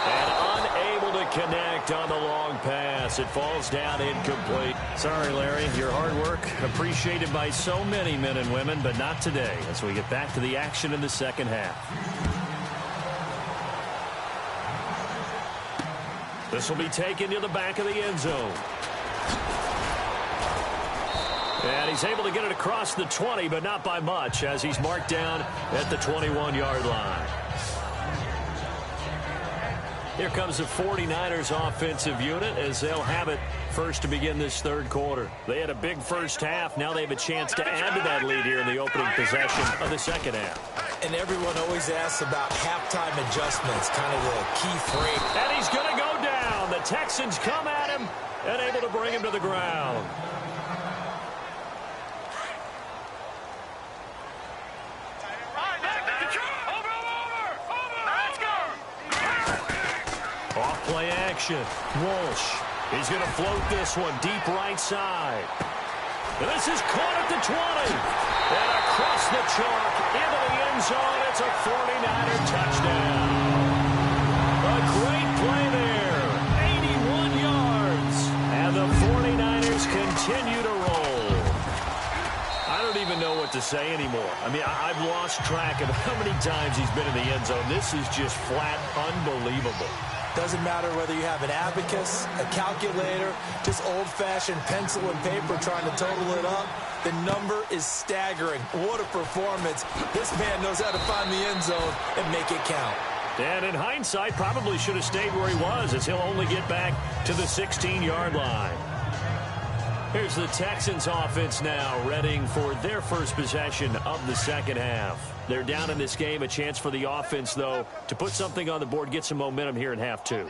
C: And unable to connect on the long pass. It falls down incomplete. Sorry, Larry, your hard work appreciated by so many men and women, but not today as we get back to the action in the second half. This will be taken to the back of the end zone. And he's able to get it across the 20, but not by much, as he's marked down at the 21-yard line. Here comes the 49ers offensive unit as they'll have it first to begin this third quarter. They had a big first half. Now they have a chance to add to that lead here in the opening possession of the second half.
E: And everyone always asks about halftime adjustments, kind of the key phrase.
C: And he's going to go down. The Texans come at him and able to bring him to the ground. Off play action. Walsh. He's going to float this one deep right side. This is caught at the 20. And across the chalk into the end zone. It's a 49er touchdown. A great play there. 81 yards. And the 49ers continue to roll. I don't even know what to say anymore. I mean, I've lost track of how many times he's been in the end zone. This is just flat unbelievable.
E: Doesn't matter whether you have an abacus, a calculator, just old-fashioned pencil and paper trying to total it up. The number is staggering. What a performance. This man knows how to find the end zone and make it count.
C: And in hindsight, probably should have stayed where he was, as he'll only get back to the 16-yard line. Here's the Texans offense now, readying for their first possession of the second half. They're down in this game. A chance for the offense, though, to put something on the board, get some momentum here in half two.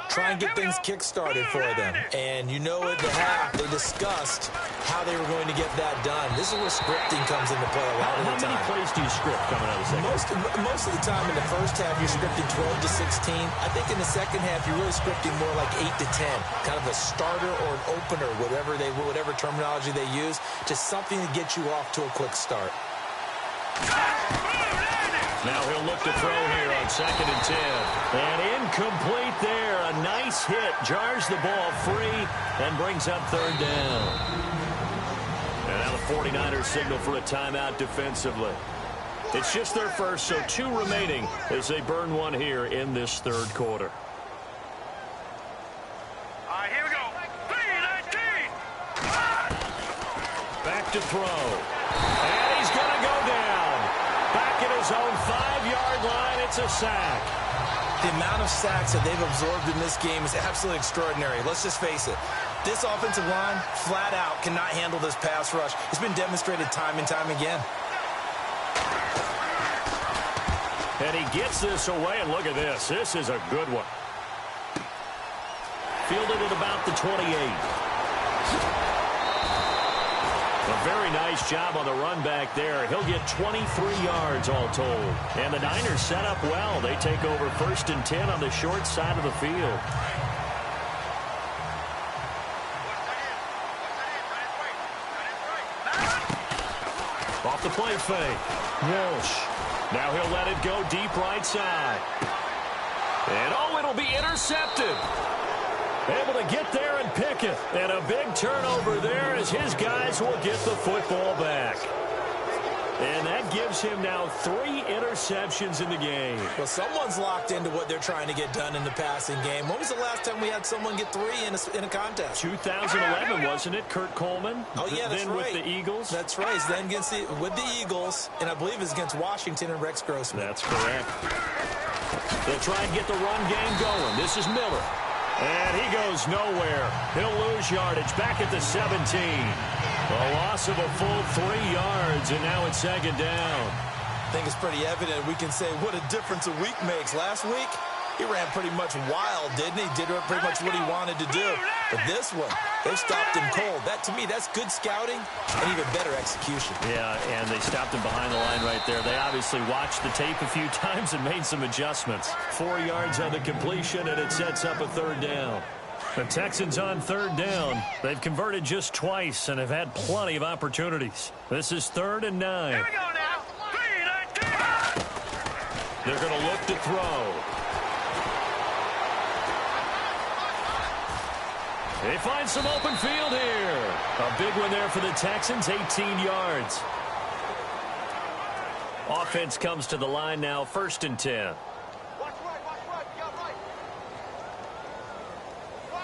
E: Try and get things kick-started for them. And you know at the half, they discussed how they were going to get that done. This is where scripting comes into play a lot of the time.
C: How many plays do you script coming out of the second half?
E: Most of the time in the first half, you're scripting 12 to 16. I think in the second half, you're really scripting more like 8 to 10. Kind of a starter or an opener, whatever terminology they use. Just something to get you off to a quick start.
C: Now he'll look to throw here on 2nd and 10. And incomplete there. A nice hit. Jars the ball free and brings up third down. And now the 49ers signal for a timeout defensively. It's just their first, so 2 remaining as they burn one here in this third quarter.
F: All right, here we go. 3-19.
C: Back to throw. And he's going to go down. Back at his own 5-yard line, it's a sack.
E: The amount of sacks that they've absorbed in this game is absolutely extraordinary. Let's just face it. This offensive line, flat out, cannot handle this pass rush. It's been demonstrated time and time again.
C: And he gets this away, and look at this. This is a good one. Fielded at about the 28. A very nice job on the run back there. He'll get 23 yards all told. And the Niners set up well. They take over 1st and 10 on the short side of the field. Off the play fake. Walsh. Now he'll let it go deep right side. And oh, it'll be intercepted. Able to get there and pick it. And a big turnover there as his guys will get the football back. And that gives him now 3 interceptions in the game.
E: Well, someone's locked into what they're trying to get done in the passing game. When was the last time we had someone get 3 in a contest?
C: 2011, wasn't it? Kurt Coleman?
E: Oh, yeah, that's
C: then
E: right.
C: With the Eagles?
E: That's right. Then against with the Eagles, and I believe it's against Washington and Rex Grossman.
C: That's correct. They'll try and get the run game going. This is Miller. And he goes nowhere. He'll lose yardage back at the 17. A loss of a full 3 yards, and now it's 2nd down.
E: I think it's pretty evident. We can say what a difference a week makes. Last week, he ran pretty much wild, didn't he? Did pretty much what he wanted to do. But this one, they've stopped him cold. That, to me, that's good scouting and even better execution.
C: Yeah, and they stopped him behind the line right there. They obviously watched the tape a few times and made some adjustments. 4 yards on the completion, and it sets up a 3rd down. The Texans on 3rd down. They've converted just twice and have had plenty of opportunities. This is 3rd and 9.
F: Here we go now. 3, 19.
C: They're going to look to throw. They find some open field here. A big one there for the Texans, 18 yards. Offense comes to the line now, 1st and 10.
F: Watch right. You got right.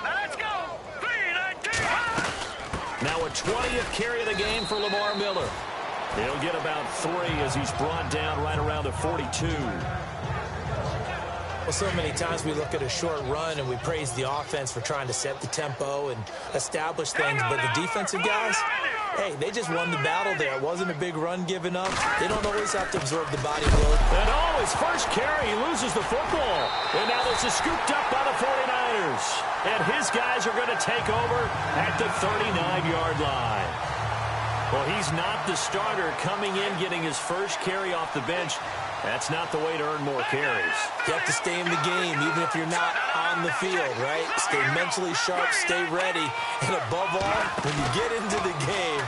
F: Now let's go. 3, 19.
C: Now a 20th carry of the game for Lamar Miller. He'll get about 3 as he's brought down right around the 42.
E: Well, so many times we look at a short run and we praise the offense for trying to set the tempo and establish things, but the defensive guys, hey, they just won the battle there. It wasn't a big run given up. They don't always have to absorb the body load.
C: And oh, his first carry, he loses the football. And now this is scooped up by the 49ers. And his guys are going to take over at the 39-yard line. Well, he's not the starter coming in, getting his first carry off the bench. That's not the way to earn more carries.
E: You have to stay in the game, even if you're not on the field, right? Stay mentally sharp, stay ready. And above all, when you get into the game,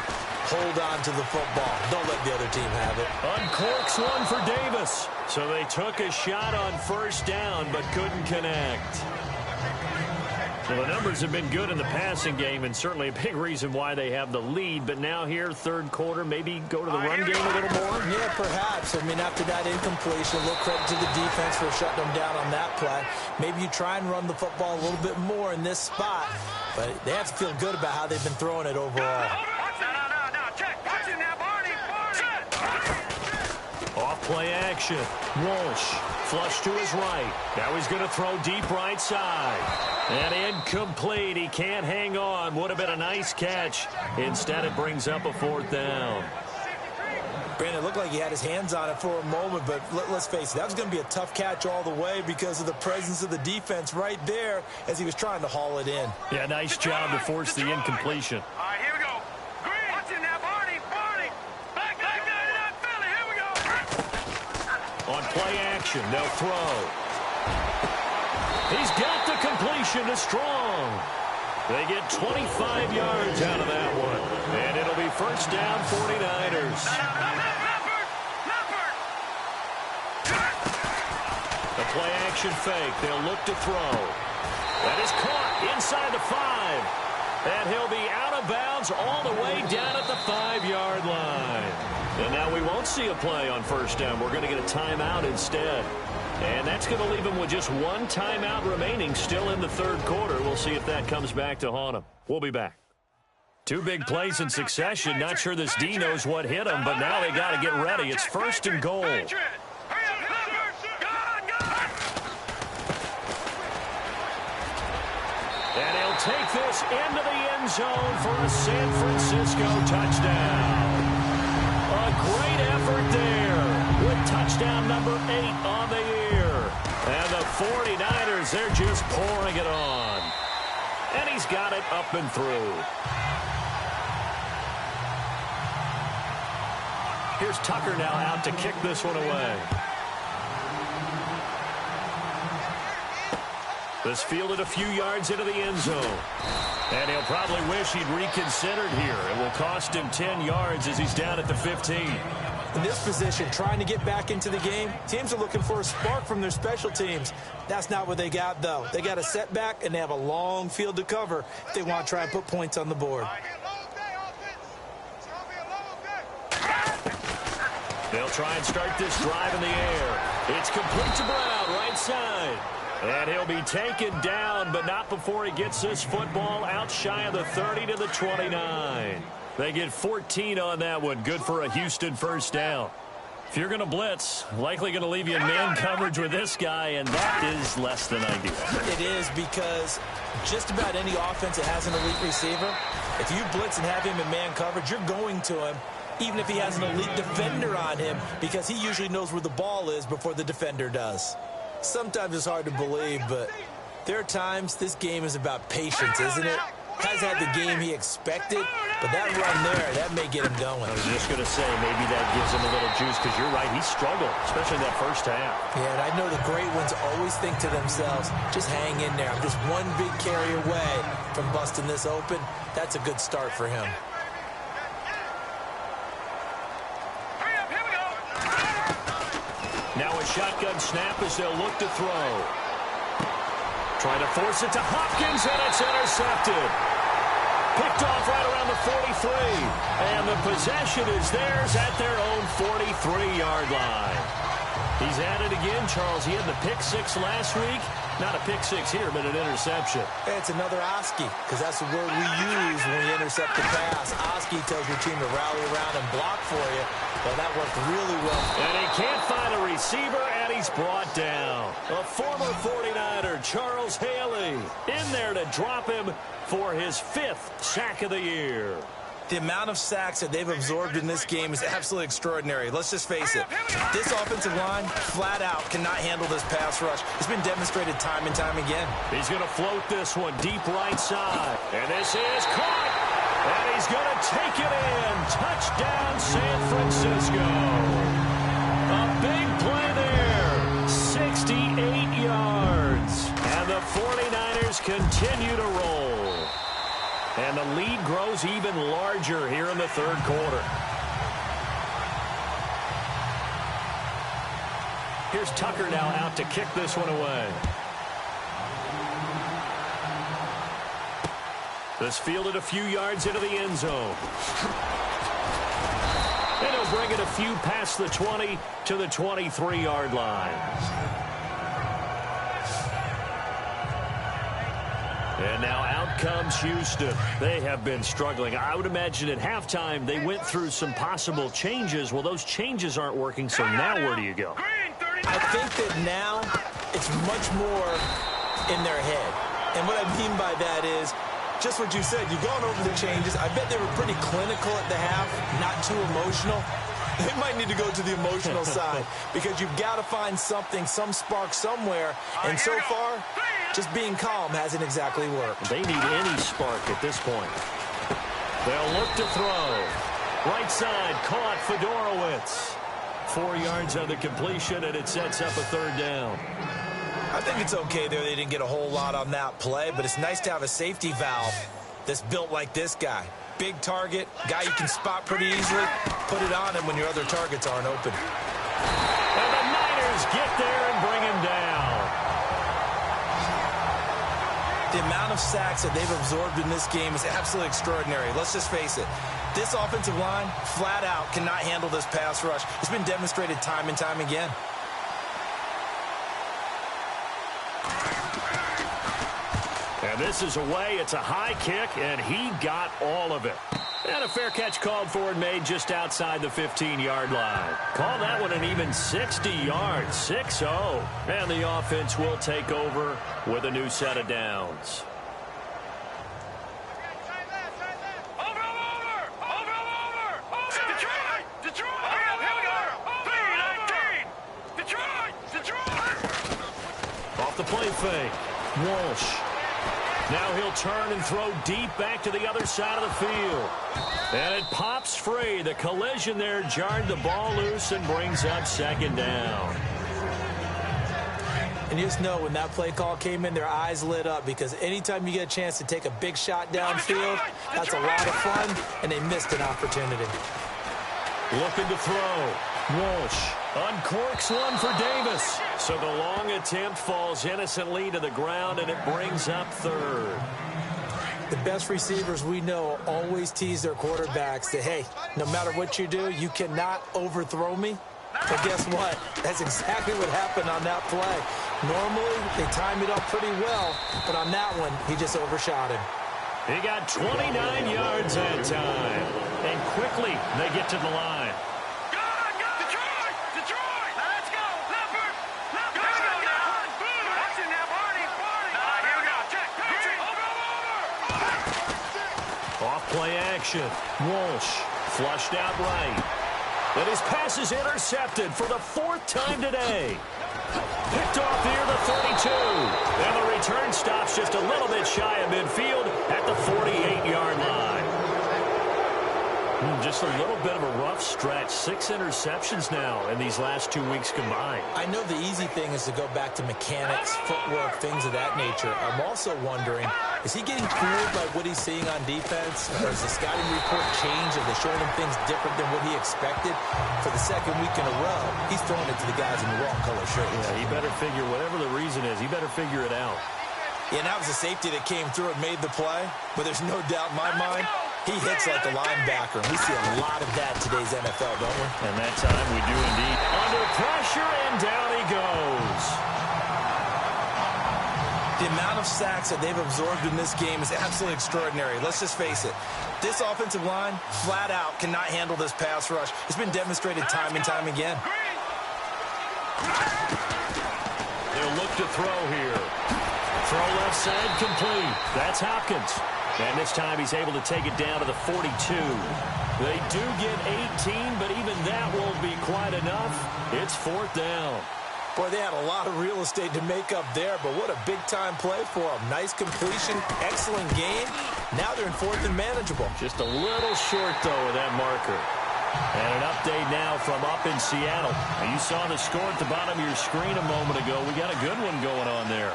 E: hold on to the football. Don't let the other team have it.
C: Uncorks one for Davis. So they took a shot on 1st down, but couldn't connect. Well, the numbers have been good in the passing game, and certainly a big reason why they have the lead. But now here, 3rd quarter, maybe go to the run game a little more?
E: Yeah, perhaps. I mean, after that incompletion, a little credit to the defense for shutting them down on that play. Maybe you try and run the football a little bit more in this spot. But they have to feel good about how they've been throwing it overall.
F: Now, check. Watch him now, Barney.
C: Off play action. Walsh, flush to his right. Now he's going to throw deep right side. And incomplete. He can't hang on. Would have been a nice catch. Instead, it brings up a 4th down.
E: Brandon, it looked like he had his hands on it for a moment, but let's face it, that was going to be a tough catch all the way because of the presence of the defense right there as he was trying to haul it in.
C: Yeah, nice job to force the incompletion.
F: All right, here we go. Green. Watch him now, Barney. Back there to that Philly. Here we go.
C: On play action, they'll throw. He's got the completion to Strong. They get 25 yards out of that one. And it'll be 1st down, 49ers. The play action fake. They'll look to throw. That is caught inside the 5. And he'll be out of bounds all the way down at the 5-yard line. And now we won't see a play on 1st down. We're going to get a timeout instead. And that's going to leave him with just 1 timeout remaining still in the 3rd quarter. We'll see if that comes back to haunt him. We'll be back. 2 big plays in succession. Not sure this D knows what hit him, but now they got to get ready. It's 1st and goal. take this into the end zone for a San Francisco touchdown. A great effort there with touchdown number 8 on the year. And the 49ers, they're just pouring it on. And he's got it up and through. Here's Tucker now out to kick this one away. This fielded a few yards into the end zone. And he'll probably wish he'd reconsidered here. It will cost him 10 yards as he's down at the 15.
E: In this position, trying to get back into the game, teams are looking for a spark from their special teams. That's not what they got, though. They got a setback, and they have a long field to cover if they want to try and put points on the board.
C: They'll try and start this drive in the air. It's complete to Brown, right side. And he'll be taken down, but not before he gets this football out shy of the 30 to the 29. They get 14 on that one. Good for a Houston first down. If you're going to blitz, likely going to leave you in man coverage with this guy, and that is less than ideal.
E: It is, because just about any offense that has an elite receiver, if you blitz and have him in man coverage, you're going to him, even if he has an elite defender on him, because he usually knows where the ball is before the defender does. Sometimes it's hard to believe, but there are times this game is about patience, isn't it? Has had the game he expected, but that run there, that may get him going.
C: I was just going to say, maybe that gives him a little juice, because you're right, he struggled, especially that first half.
E: Yeah, and I know the great ones always think to themselves, just hang in there. I'm just one big carry away from busting this open. That's a good start for him.
C: Now a shotgun snap as they'll look to throw. Trying to force it to Hopkins, and it's intercepted. Picked off right around the 43. And the possession is theirs at their own 43-yard line. He's at it again, Charles. He had the pick 6 last week. Not a pick 6 here, but an interception.
E: It's another Oski, because that's the word we use when we intercept the pass. Oski tells your team to rally around and block for you. Well, that worked really well.
C: And he can't find a receiver, and he's brought down. A former 49er, Charles Haley, in there to drop him for his 5th sack of the year.
E: The amount of sacks that they've absorbed in this game is absolutely extraordinary. Let's just face it. This offensive line, flat out, cannot handle this pass rush. It's been demonstrated time and time again.
C: He's going to float this one deep right side. And this is caught. And he's going to take it in. Touchdown, San Francisco. A big play there. 68 yards. And the 49ers continue to roll. And the lead grows even larger here in the third quarter. Here's Tucker now out to kick this one away. This fielded a few yards into the end zone. And he'll bring it a few past the 20 to the 23-yard line. And now out comes Houston. They have been struggling. I would imagine at halftime they went through some possible changes. Well, those changes aren't working, so now where do you go?
E: I think that now it's much more in their head. And what I mean by that is just what you said. You've gone over the changes. I bet they were pretty clinical at the half, not too emotional. They might need to go to the emotional side, because you've got to find something, some spark somewhere. And so far, just being calm hasn't exactly worked.
C: They need any spark at this point. They'll look to throw. Right side, caught Fedorowicz. 4 yards on the completion, and it sets up a third down.
E: I think it's okay there. They didn't get a whole lot on that play, but it's nice to have a safety valve that's built like this guy. Big target, guy you can spot pretty easily. Put it on him when your other targets aren't open.
C: And the Niners get there and bring him down.
E: The amount of sacks that they've absorbed in this game is absolutely extraordinary. Let's just face it. This offensive line, flat out, cannot handle this pass rush. It's been demonstrated time and time again.
C: And this is away. It's a high kick, and he got all of it. And a fair catch called for and made just outside the 15-yard line. Call that one an even 60 yards, 6-0. And the offense will take over with a new set of downs. off the play fake. Walsh. Now he'll turn and throw deep back to the other side of the field. And it pops free. The collision there jarred the ball loose and brings up second down.
E: And you just know when that play call came in, their eyes lit up, because anytime you get a chance to take a big shot downfield, that's a lot of fun, and they missed an opportunity.
C: Looking to throw. Walsh uncorks one for Davis. So the long attempt falls innocently to the ground, and it brings up third.
E: The best receivers we know always tease their quarterbacks that, hey, no matter what you do, you cannot overthrow me. But guess what? That's exactly what happened on that play. Normally, they time it up pretty well, but on that one, he just overshot him.
C: He got 29 yards that time. And quickly, they get to the line.
F: Detroit! Let's go! Leopard! Watching that, Barney! Here we go. Check. Over!
C: Off play action. Walsh flushed out right. And his pass is intercepted for the fourth time today. Picked off near the 32. And the return stops just a little bit shy of midfield at the 48-yard line. Just a little bit of a rough stretch. 6 interceptions now in these last 2 weeks combined.
E: I know the easy thing is to go back to mechanics, footwork, things of that nature. I'm also wondering, is he getting fooled by what he's seeing on defense? Or has the scouting report changed? Are they showing him things different than what he expected? For the second week in a row, he's throwing it to the guys in the wrong color shirts.
C: Yeah, he better figure, whatever the reason is, he better figure it out.
E: Yeah, and that was a safety that came through and made the play. But there's no doubt in my mind, he hits like a linebacker. We see a lot of that in today's NFL, don't we?
C: And that time we do indeed. Under pressure, and down he goes.
E: The amount of sacks that they've absorbed in this game is absolutely extraordinary. Let's just face it. This offensive line, flat out, cannot handle this pass rush. It's been demonstrated time and time again.
C: They'll look to throw here. Throw left side complete. That's Hopkins. And this time he's able to take it down to the 42. They do get 18, but even that won't be quite enough. It's fourth down.
E: Boy, they had a lot of real estate to make up there, but what a big-time play for them. Nice completion, excellent game. Now they're in fourth and manageable.
C: Just a little short, though, of that marker. And an update now from up in Seattle. Now, you saw the score at the bottom of your screen a moment ago. We got a good one going on there.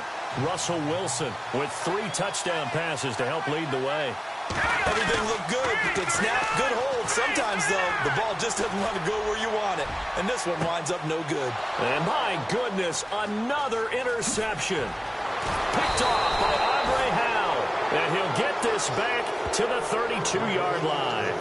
C: Russell Wilson with 3 touchdown passes to help lead the way.
E: Everything looked good. Good snap, good hold. Sometimes, though, the ball just doesn't want to go where you want it. And this one winds up no good.
C: And my goodness, another interception. Picked off by Andre Howe. And he'll get this back to the 32-yard line.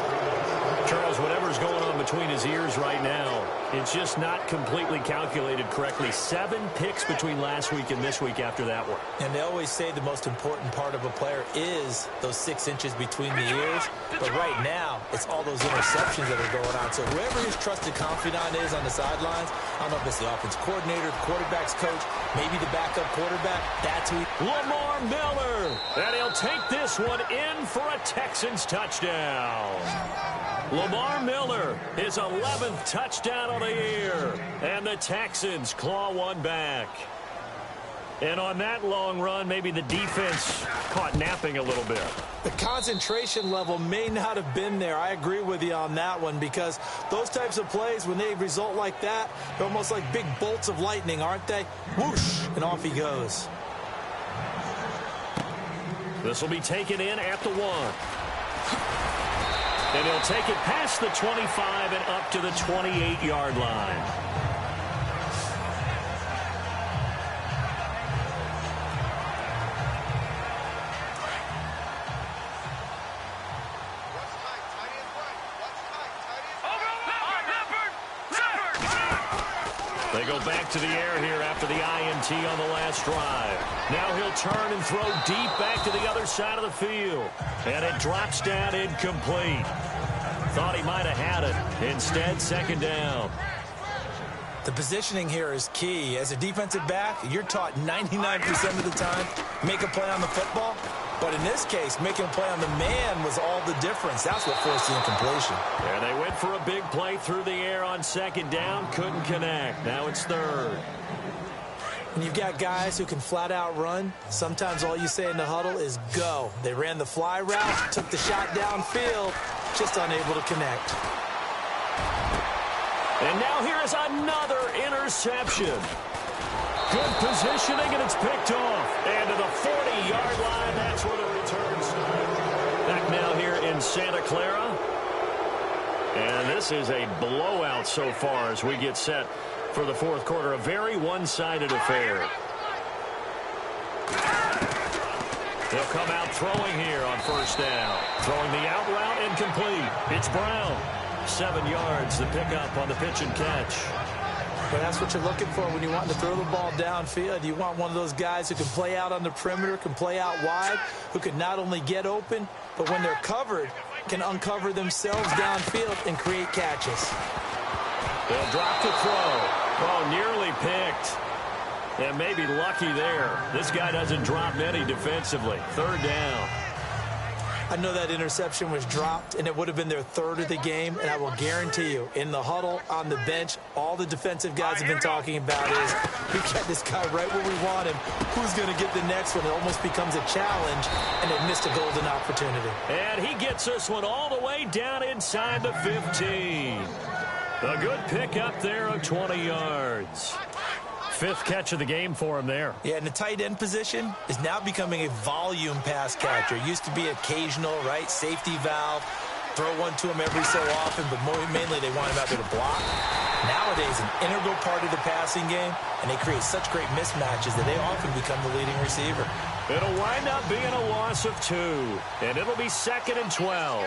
C: Charles, whatever's going on between his ears right now, it's just not completely calculated correctly. 7 picks between last week and this week after that one.
E: And they always say the most important part of a player is those 6 inches between the ears. But right now, it's all those interceptions that are going on. So whoever his trusted confidant is on the sidelines, I don't know if it's the offense coordinator, the quarterback's coach, maybe the backup quarterback, that's who.
C: Lamar Miller. And he'll take this one in for a Texans touchdown. Lamar Miller, his 11th touchdown of the year. And the Texans claw one back. And on that long run, maybe the defense caught napping a little bit.
E: The concentration level may not have been there. I agree with you on that one, because those types of plays, when they result like that, they're almost like big bolts of lightning, aren't they? Whoosh, and off he goes.
C: This will be taken in at the 1. And he'll take it past the 25 and up to the 28-yard line. They go back to the air here after the INT on the last drive. Now he'll turn and throw deep back to the other side of the field. And it drops down incomplete. Thought he might have had it. Instead, second down.
E: The positioning here is key. As a defensive back, you're taught 99% of the time, make a play on the football. But in this case, making a play on the man was all the difference. That's what forced the incompletion.
C: And they went for a big play through the air on second down. Couldn't connect. Now it's third.
E: When you've got guys who can flat out run, sometimes all you say in the huddle is go. They ran the fly route, took the shot downfield, just unable to connect.
C: And now here is another interception. Good positioning, and it's picked off. And to the 40-yard line, that's where the return starts. Back now here in Santa Clara. And this is a blowout so far as we get set for the fourth quarter. A very one-sided affair. They'll come out throwing here on first down. Throwing the out route incomplete. It's Brown. 7 yards, the pickup on the pitch and catch.
E: But that's what you're looking for when you want to throw the ball downfield. You want one of those guys who can play out on the perimeter, can play out wide, who can not only get open, but when they're covered, can uncover themselves downfield and create catches.
C: They'll drop to throw. Oh, nearly picked. And maybe lucky there. This guy doesn't drop many defensively. Third down.
E: I know that interception was dropped, and it would have been their third of the game, and I will guarantee you, in the huddle, on the bench, all the defensive guys have been talking about is, we got this guy right where we want him. Who's going to get the next one? It almost becomes a challenge, and it missed a golden opportunity.
C: And he gets this one all the way down inside the 15. A good pickup there of 20 yards. Fifth catch of the game for him there.
E: Yeah, and the tight end position is now becoming a volume pass catcher. It used to be occasional, right? Safety valve. Throw one to him every so often, but mainly they want him out there to block. Nowadays, an integral part of the passing game, and they create such great mismatches that they often become the leading receiver.
C: It'll wind up being a loss of 2, and it'll be 2nd and 12.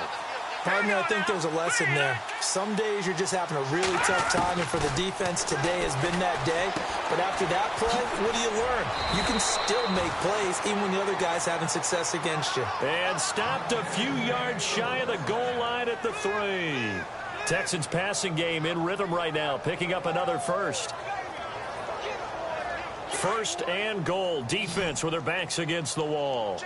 E: Partner, I think there's a lesson there. Some days you're just having a really tough time, and for the defense, today has been that day. But after that play, what do you learn? You can still make plays even when the other guy's having success against you.
C: And stopped a few yards shy of the goal line at the 3. Texans passing game in rhythm right now, picking up another first. First and goal. Defense with their backs against the wall.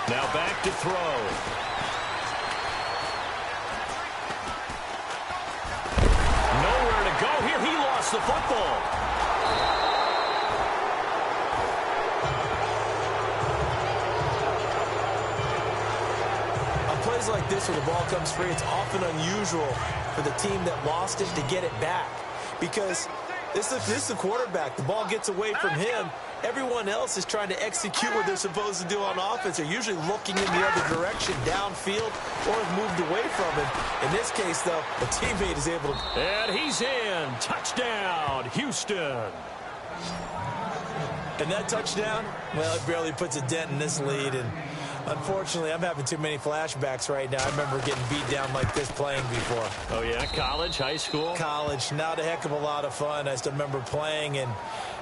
C: Now back to throw. Nowhere to go here. He lost the football.
E: On plays like this where the ball comes free, it's often unusual for the team that lost it to get it back. Because this is the quarterback. The ball gets away from him. Everyone else is trying to execute what they're supposed to do on offense. They're usually looking in the other direction, downfield, or have moved away from him. In this case, though, a teammate is able to...
C: And he's in. Touchdown, Houston.
E: And that touchdown, well, it barely puts a dent in this lead. And unfortunately, I'm having too many flashbacks right now. I remember getting beat down like this playing before.
C: Oh, yeah? College, high school?
E: College. Not a heck of a lot of fun. I still remember playing and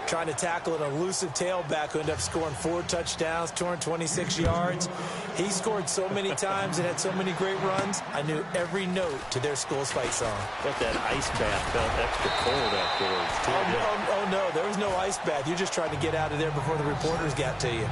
E: trying to tackle an elusive tailback who ended up scoring 4 touchdowns, 226 yards. He scored so many times and had so many great runs, I knew every note to their school's fight song.
C: Bet that ice bath felt extra cold afterwards.
E: Oh, no, there was no ice bath. You're just trying to get out of there before the reporters got to you.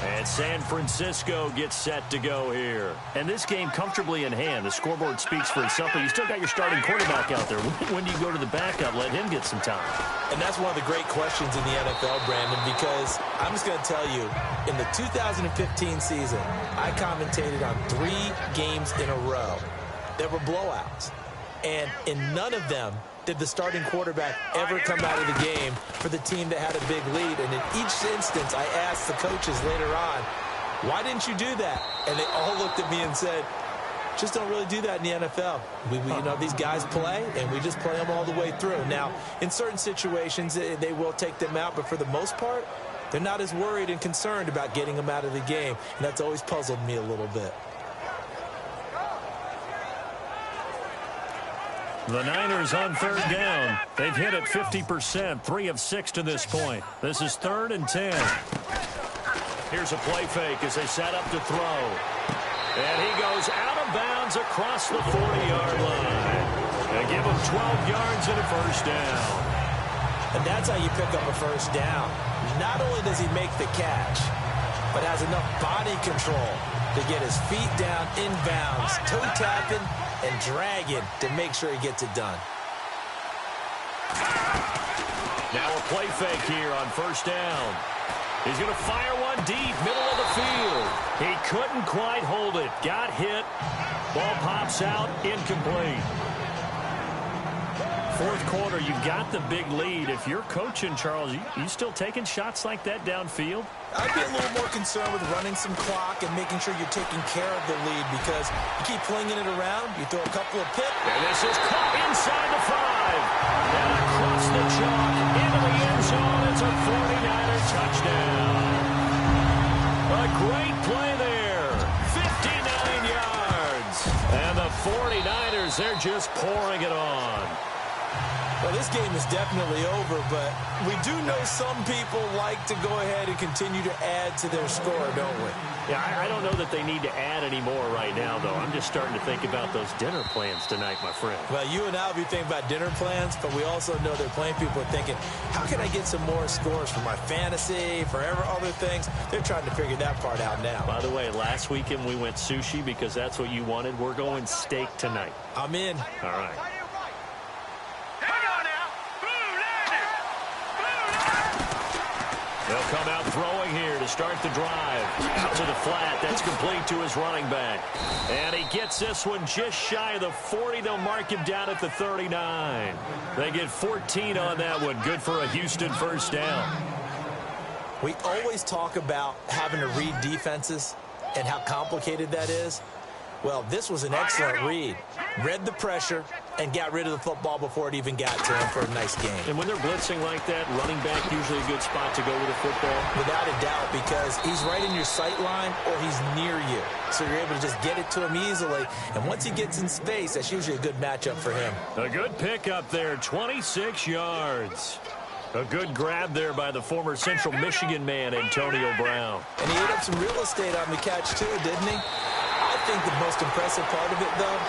C: And San Francisco gets set to go here. And this game comfortably in hand. The scoreboard speaks for itself, but you still got your starting quarterback out there. When do you go to the backup, let him get some time?
E: And that's one of the great questions in the NFL, Brandon, because I'm just going to tell you, in the 2015 season, I commentated on 3 games in a row. There were blowouts. And in none of them did the starting quarterback ever come out of the game for the team that had a big lead. And in each instance, I asked the coaches later on, why didn't you do that? And they all looked at me and said, just don't really do that in the NFL. We you know, these guys play, and we just play them all the way through. Now, in certain situations, they will take them out, but for the most part, they're not as worried and concerned about getting them out of the game. And that's always puzzled me a little bit.
C: The Niners on third down. They've hit it 50%, 3 of 6 to this point. This is 3rd and 10. Here's a play fake as they set up to throw. And he goes out of bounds across the 40-yard line. They give him 12 yards and a first down.
E: And that's how you pick up a first down. Not only does he make the catch, but has enough body control to get his feet down inbounds, toe tapping and dragging to make sure he gets it done.
C: Now a play fake here on first down. He's going to fire one deep, middle of the field. He couldn't quite hold it. Got hit. Ball pops out, incomplete. Fourth quarter, you got the big lead. If you're coaching, Charles, you still taking shots like that downfield?
E: I'd be a little more concerned with running some clock and making sure you're taking care of the lead, because you keep flinging it around, you throw a couple of picks.
C: And this is caught inside the 5. And across the chalk into the end zone. It's a 49er touchdown. A great play there. 59 yards. And the 49ers, they're just pouring it on.
E: Well, this game is definitely over, but we do know some people like to go ahead and continue to add to their score, don't we?
C: Yeah, I don't know that they need to add any more right now, though. I'm just starting to think about those dinner plans tonight, my friend.
E: Well, you and I will be thinking about dinner plans, but we also know they're playing people are thinking, how can I get some more scores for my fantasy, for other things? They're trying to figure that part out now.
C: By the way, last weekend we went sushi because that's what you wanted. We're going steak tonight.
E: I'm in.
C: All right. They'll come out throwing here to start the drive. Out to the flat. That's complete to his running back. And he gets this one just shy of the 40. They'll mark him down at the 39. They get 14 on that one. Good for a Houston first down.
E: We always talk about having to read defenses and how complicated that is. Well, this was an excellent read. Read the pressure and got rid of the football before it even got to him for a nice game.
C: And when they're blitzing like that, running back usually a good spot to go with the football?
E: Without a doubt, because he's right in your sight line or he's near you. So you're able to just get it to him easily. And once he gets in space, that's usually a good matchup for him.
C: A good pickup there, 26 yards. A good grab there by the former Central Michigan man, Antonio Brown.
E: And he ate up some real estate on the catch, too, didn't he? I think the most impressive part of it, though,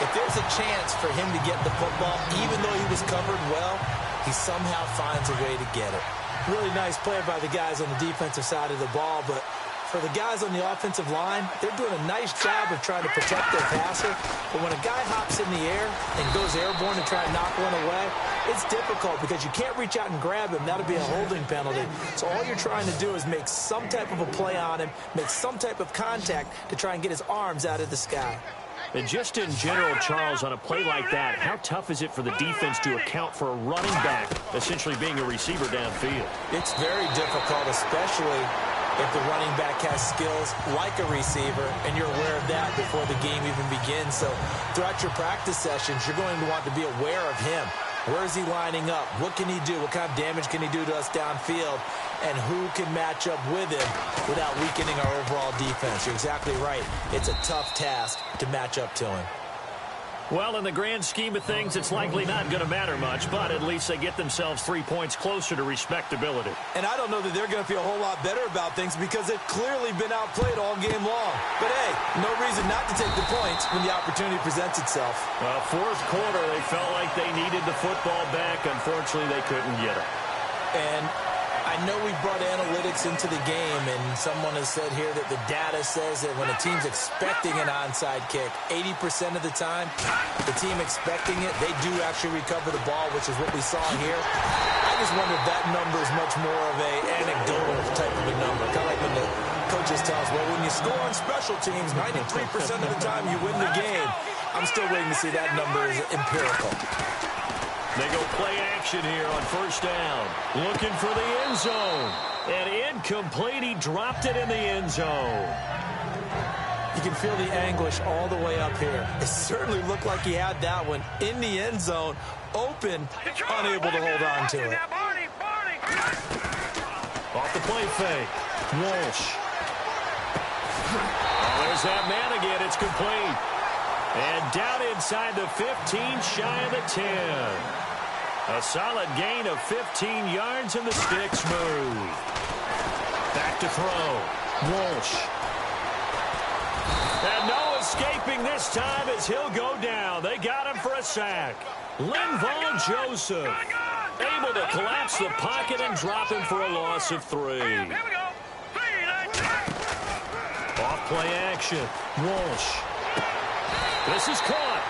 E: if there's a chance for him to get the football, even though he was covered well, he somehow finds a way to get it. Really nice play by the guys on the defensive side of the ball, but for the guys on the offensive line, they're doing a nice job of trying to protect their passer. But when a guy hops in the air and goes airborne to try and knock one away, it's difficult because you can't reach out and grab him. That'll be a holding penalty. So all you're trying to do is make some type of a play on him, make some type of contact to try and get his arms out of the sky.
C: And just in general, Charles, on a play like that, how tough is it for the defense to account for a running back essentially being a receiver downfield?
E: It's very difficult, especially if the running back has skills like a receiver, and you're aware of that before the game even begins. So throughout your practice sessions, you're going to want to be aware of him. Where is he lining up? What can he do? What kind of damage can he do to us downfield? And who can match up with him without weakening our overall defense? You're exactly right. It's a tough task to match up to him.
C: Well, in the grand scheme of things, it's likely not going to matter much, but at least they get themselves 3 points closer to respectability.
E: And I don't know that they're going to feel a whole lot better about things because they've clearly been outplayed all game long. But, hey, no reason not to take the points when the opportunity presents itself.
C: Well, fourth quarter, they felt like they needed the football back. Unfortunately, they couldn't get it.
E: And I know we brought analytics into the game, and someone has said here that the data says that when a team's expecting an onside kick, 80% of the time, the team expecting it, they do actually recover the ball, which is what we saw here. I just wonder if that number is much more of a anecdotal type of a number. Kind of like when the coaches tell us, well, when you score on special teams, 93% of the time you win the game. I'm still waiting to see that number is empirical.
C: They go play action here on first down. Looking for the end zone. And incomplete. He dropped it in the end zone.
E: You can feel the anguish all the way up here. It certainly looked like he had that one in the end zone, open, unable to hold on to it.
C: Off the play fake. Walsh. Oh, there's that man again. It's complete. And down inside the 15, shy of the 10. A solid gain of 15 yards, and the sticks move. Back to throw. Walsh. And no escaping this time as he'll go down. They got him for a sack. Linval Joseph able to collapse the pocket and drop him for a loss of 3.
F: Here we go. 3,
C: play action. Walsh. This is caught.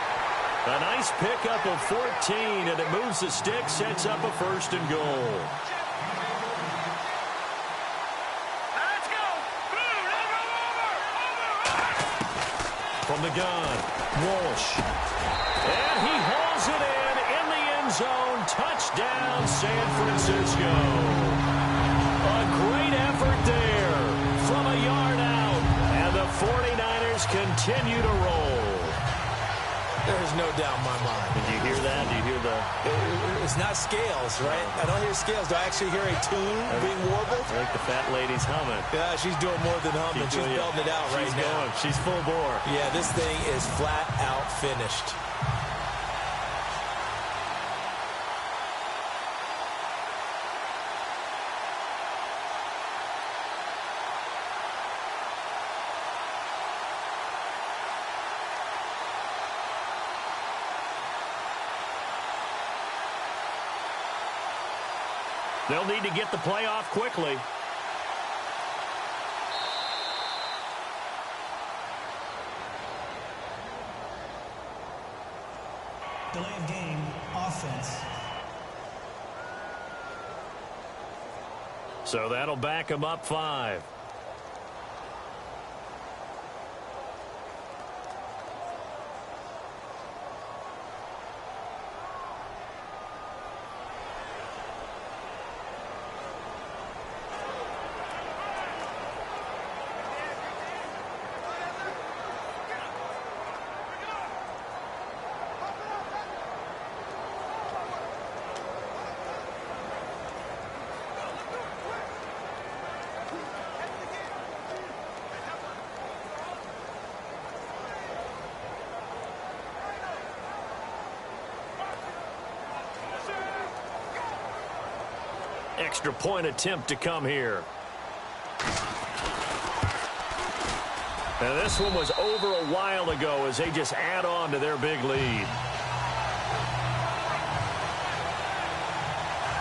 C: A nice pickup of 14, and it moves the stick, sets up a 1st and goal.
F: Let's go.
C: From the gun, Walsh. And he hauls it in the end zone. Touchdown, San Francisco. A great effort there from a yard out. And the 49ers continue to roll.
E: There's no doubt in my mind.
C: Did you hear that? Do you hear the...
E: It's not scales, right? I don't hear scales. Do I actually hear a tune being warbled?
C: I think the fat lady's humming.
E: Yeah, she's doing more than humming. She's belting it out right now.
C: She's full bore.
E: Yeah, this thing is flat out finished.
C: They'll need to get the play off quickly.
D: Delay of game, offense.
C: So that'll back them up 5. Extra point attempt to come here. And this one was over a while ago as they just add on to their big lead.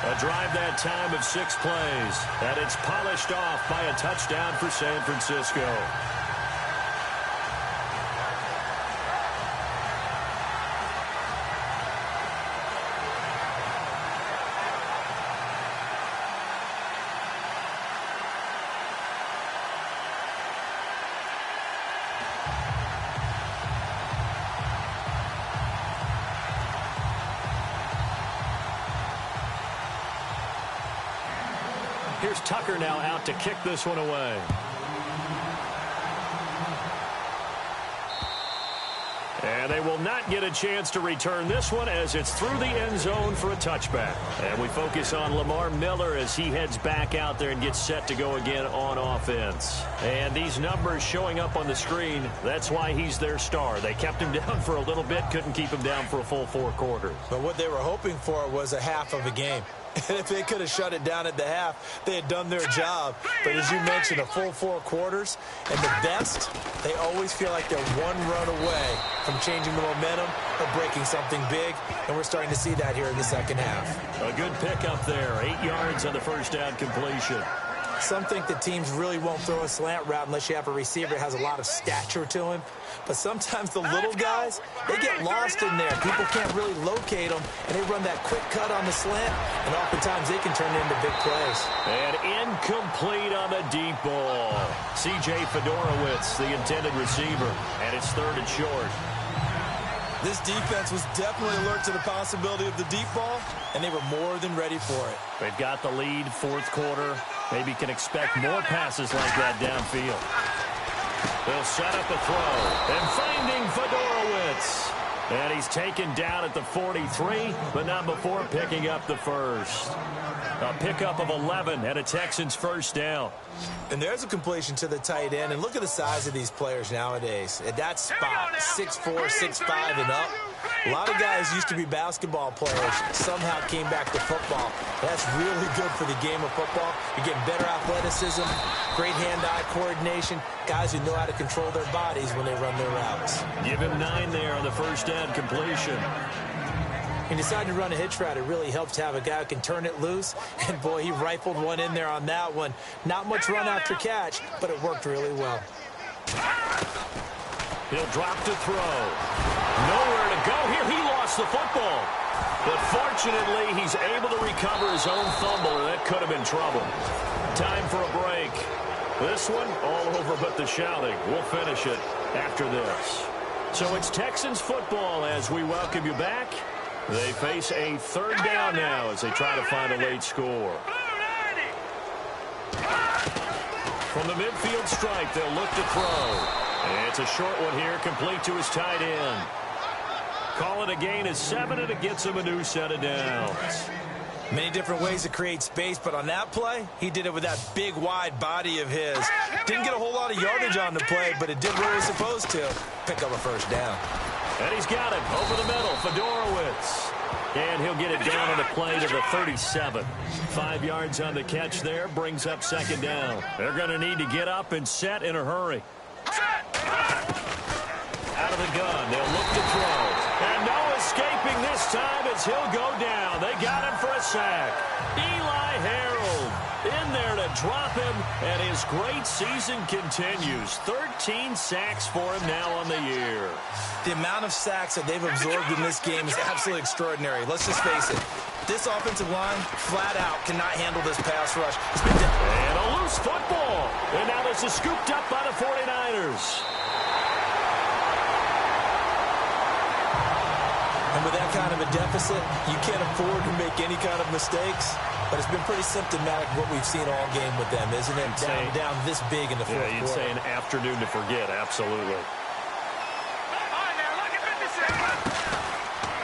C: A drive that time of 6 plays. And it's polished off by a touchdown for San Francisco. Here's Tucker now out to kick this one away. And they will not get a chance to return this one as it's through the end zone for a touchback. And we focus on Lamar Miller as he heads back out there and gets set to go again on offense. And these numbers showing up on the screen, that's why he's their star. They kept him down for a little bit, couldn't keep him down for a full 4 quarters.
E: But what they were hoping for was a half of a game. And if they could have shut it down at the half, they had done their job. But as you mentioned, a full 4 quarters, and the best, they always feel like they're one run away from changing the momentum or breaking something big, and we're starting to see that here in the second half.
C: A good pickup there, 8 yards on the first down completion.
E: Some think that teams really won't throw a slant route unless you have a receiver that has a lot of stature to him. But sometimes the little guys, they get lost in there. People can't really locate them, and they run that quick cut on the slant, and oftentimes they can turn it into big plays.
C: And incomplete on the deep ball. C.J. Fedorowicz, the intended receiver, and it's 3rd and short.
E: This defense was definitely alert to the possibility of the deep ball, and they were more than ready for it.
C: They've got the lead, 4th quarter. Maybe can expect more passes like that downfield. They'll set up a throw. And finding Fedorowicz. And he's taken down at the 43, but not before picking up the first. A pickup of 11 and a Texans first down.
E: And there's a completion to the tight end. And look at the size of these players nowadays. At that spot, 6'4", 6'5", and up. A lot of guys used to be basketball players, somehow came back to football. That's really good for the game of football. You're getting better athleticism, great hand-eye coordination, guys who know how to control their bodies when they run their routes.
C: Give him 9 there on the first down completion.
E: He decided to run a hitch route. It really helps to have a guy who can turn it loose. And, boy, he rifled one in there on that one. Not much run after catch, but it worked really well.
C: He'll drop to throw. Nowhere to go here. He lost the football. But fortunately, he's able to recover his own fumble, and that could have been trouble. Time for a break. This one, all over but the shouting. We'll finish it after this. So it's Texans football as we welcome you back. They face a third down now as they try to find a late score. From the midfield stripe, they'll look to throw. And it's a short one here, complete to his tight end. Call it a gain of 7, and it gets him a new set of downs.
E: Many different ways to create space, but on that play, he did it with that big, wide body of his. Didn't get a whole lot of yardage on the play, but it did what it was supposed to. Pick up a first down.
C: And he's got it over the middle, Fedorowicz. And he'll get it down on the play to the 37. 5 yards on the catch there, brings up second down. They're going to need to get up and set in a hurry. Out of the gun, they'll look to throw. And no escaping this time as he'll go down. They got him for a sack. Eli Harold in there to drop him, and his great season continues. 13 sacks for him now on the year.
E: The amount of sacks that they've absorbed in this game is absolutely extraordinary. Let's just face it. This offensive line, flat out, cannot handle this pass rush.
C: And a loose football. And now this is scooped up by the 49ers.
E: And with that kind of a deficit, you can't afford to make any kind of mistakes. But it's been pretty symptomatic of what we've seen all game with them, isn't it? Down this big in the fourth quarter.
C: Yeah, you'd say an afternoon to forget, absolutely.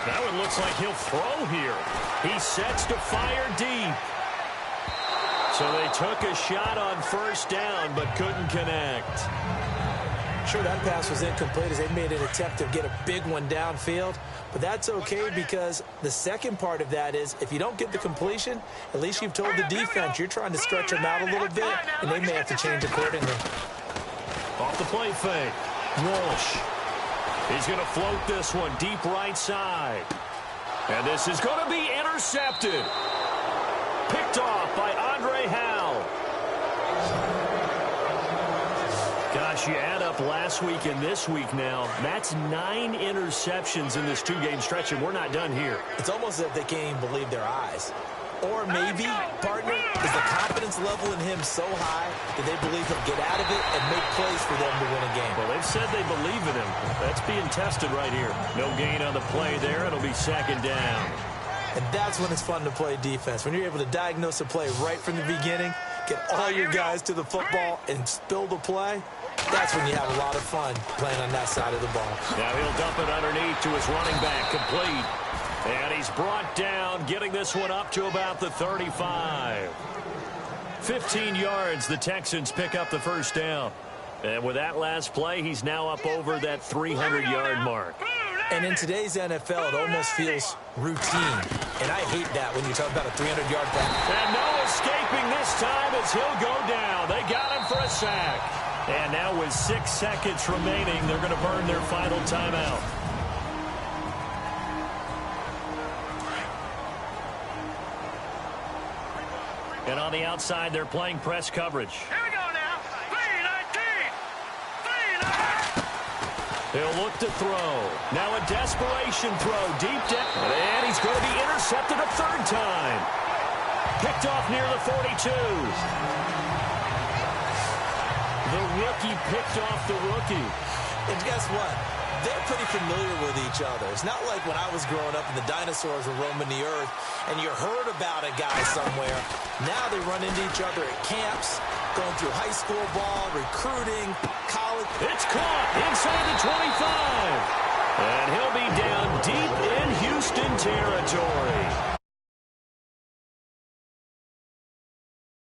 C: That one looks like he'll throw here. He sets to fire deep. So they took a shot on first down, but couldn't connect.
E: Sure, that pass was incomplete as they made an attempt to get a big one downfield. But that's okay because the second part of that is if you don't get the completion, at least you've told the defense you're trying to stretch them out a little bit, and they may have to change accordingly.
C: Off the play fake. Walsh. He's going to float this one deep right side. And this is going to be intercepted. Picked off by Andre Howell. Gosh, you add up last week and this week now. That's 9 interceptions in this 2-game stretch, and we're not done here.
E: It's almost as if they can't even believe their eyes. Or maybe, partner, is the confidence level in him so high that they believe he'll get out of it and make plays for them to win a game.
C: Well, they've said they believe in him. That's being tested right here. No gain on the play there. It'll be second down.
E: And that's when it's fun to play defense. When you're able to diagnose a play right from the beginning, get all your guys to the football and spill the play, that's when you have a lot of fun playing on that side of the ball.
C: Now he'll dump it underneath to his running back, complete. And he's brought down, getting this one up to about the 35. 15 yards, the Texans pick up the first down. And with that last play, he's now up over that 300-yard mark.
E: And in today's NFL, it almost feels routine. And I hate that when you talk about a 300-yard pass.
C: And no escaping this time as he'll go down. They got him for a sack. And now with 6 seconds remaining, they're going to burn their final timeout. And on the outside, they're playing press coverage.
F: Here we go now. 3-19.
C: He'll look to throw. Now a desperation throw deep down. And he's going to be intercepted a third time. Picked off near the 42. The rookie picked off the rookie.
E: And guess what? They're pretty familiar with each other. It's not like when I was growing up and the dinosaurs were roaming the earth and you heard about a guy somewhere. Now they run into each other at camps, going through high school ball, recruiting, college.
C: It's caught inside the 25. And he'll be down deep in Houston territory.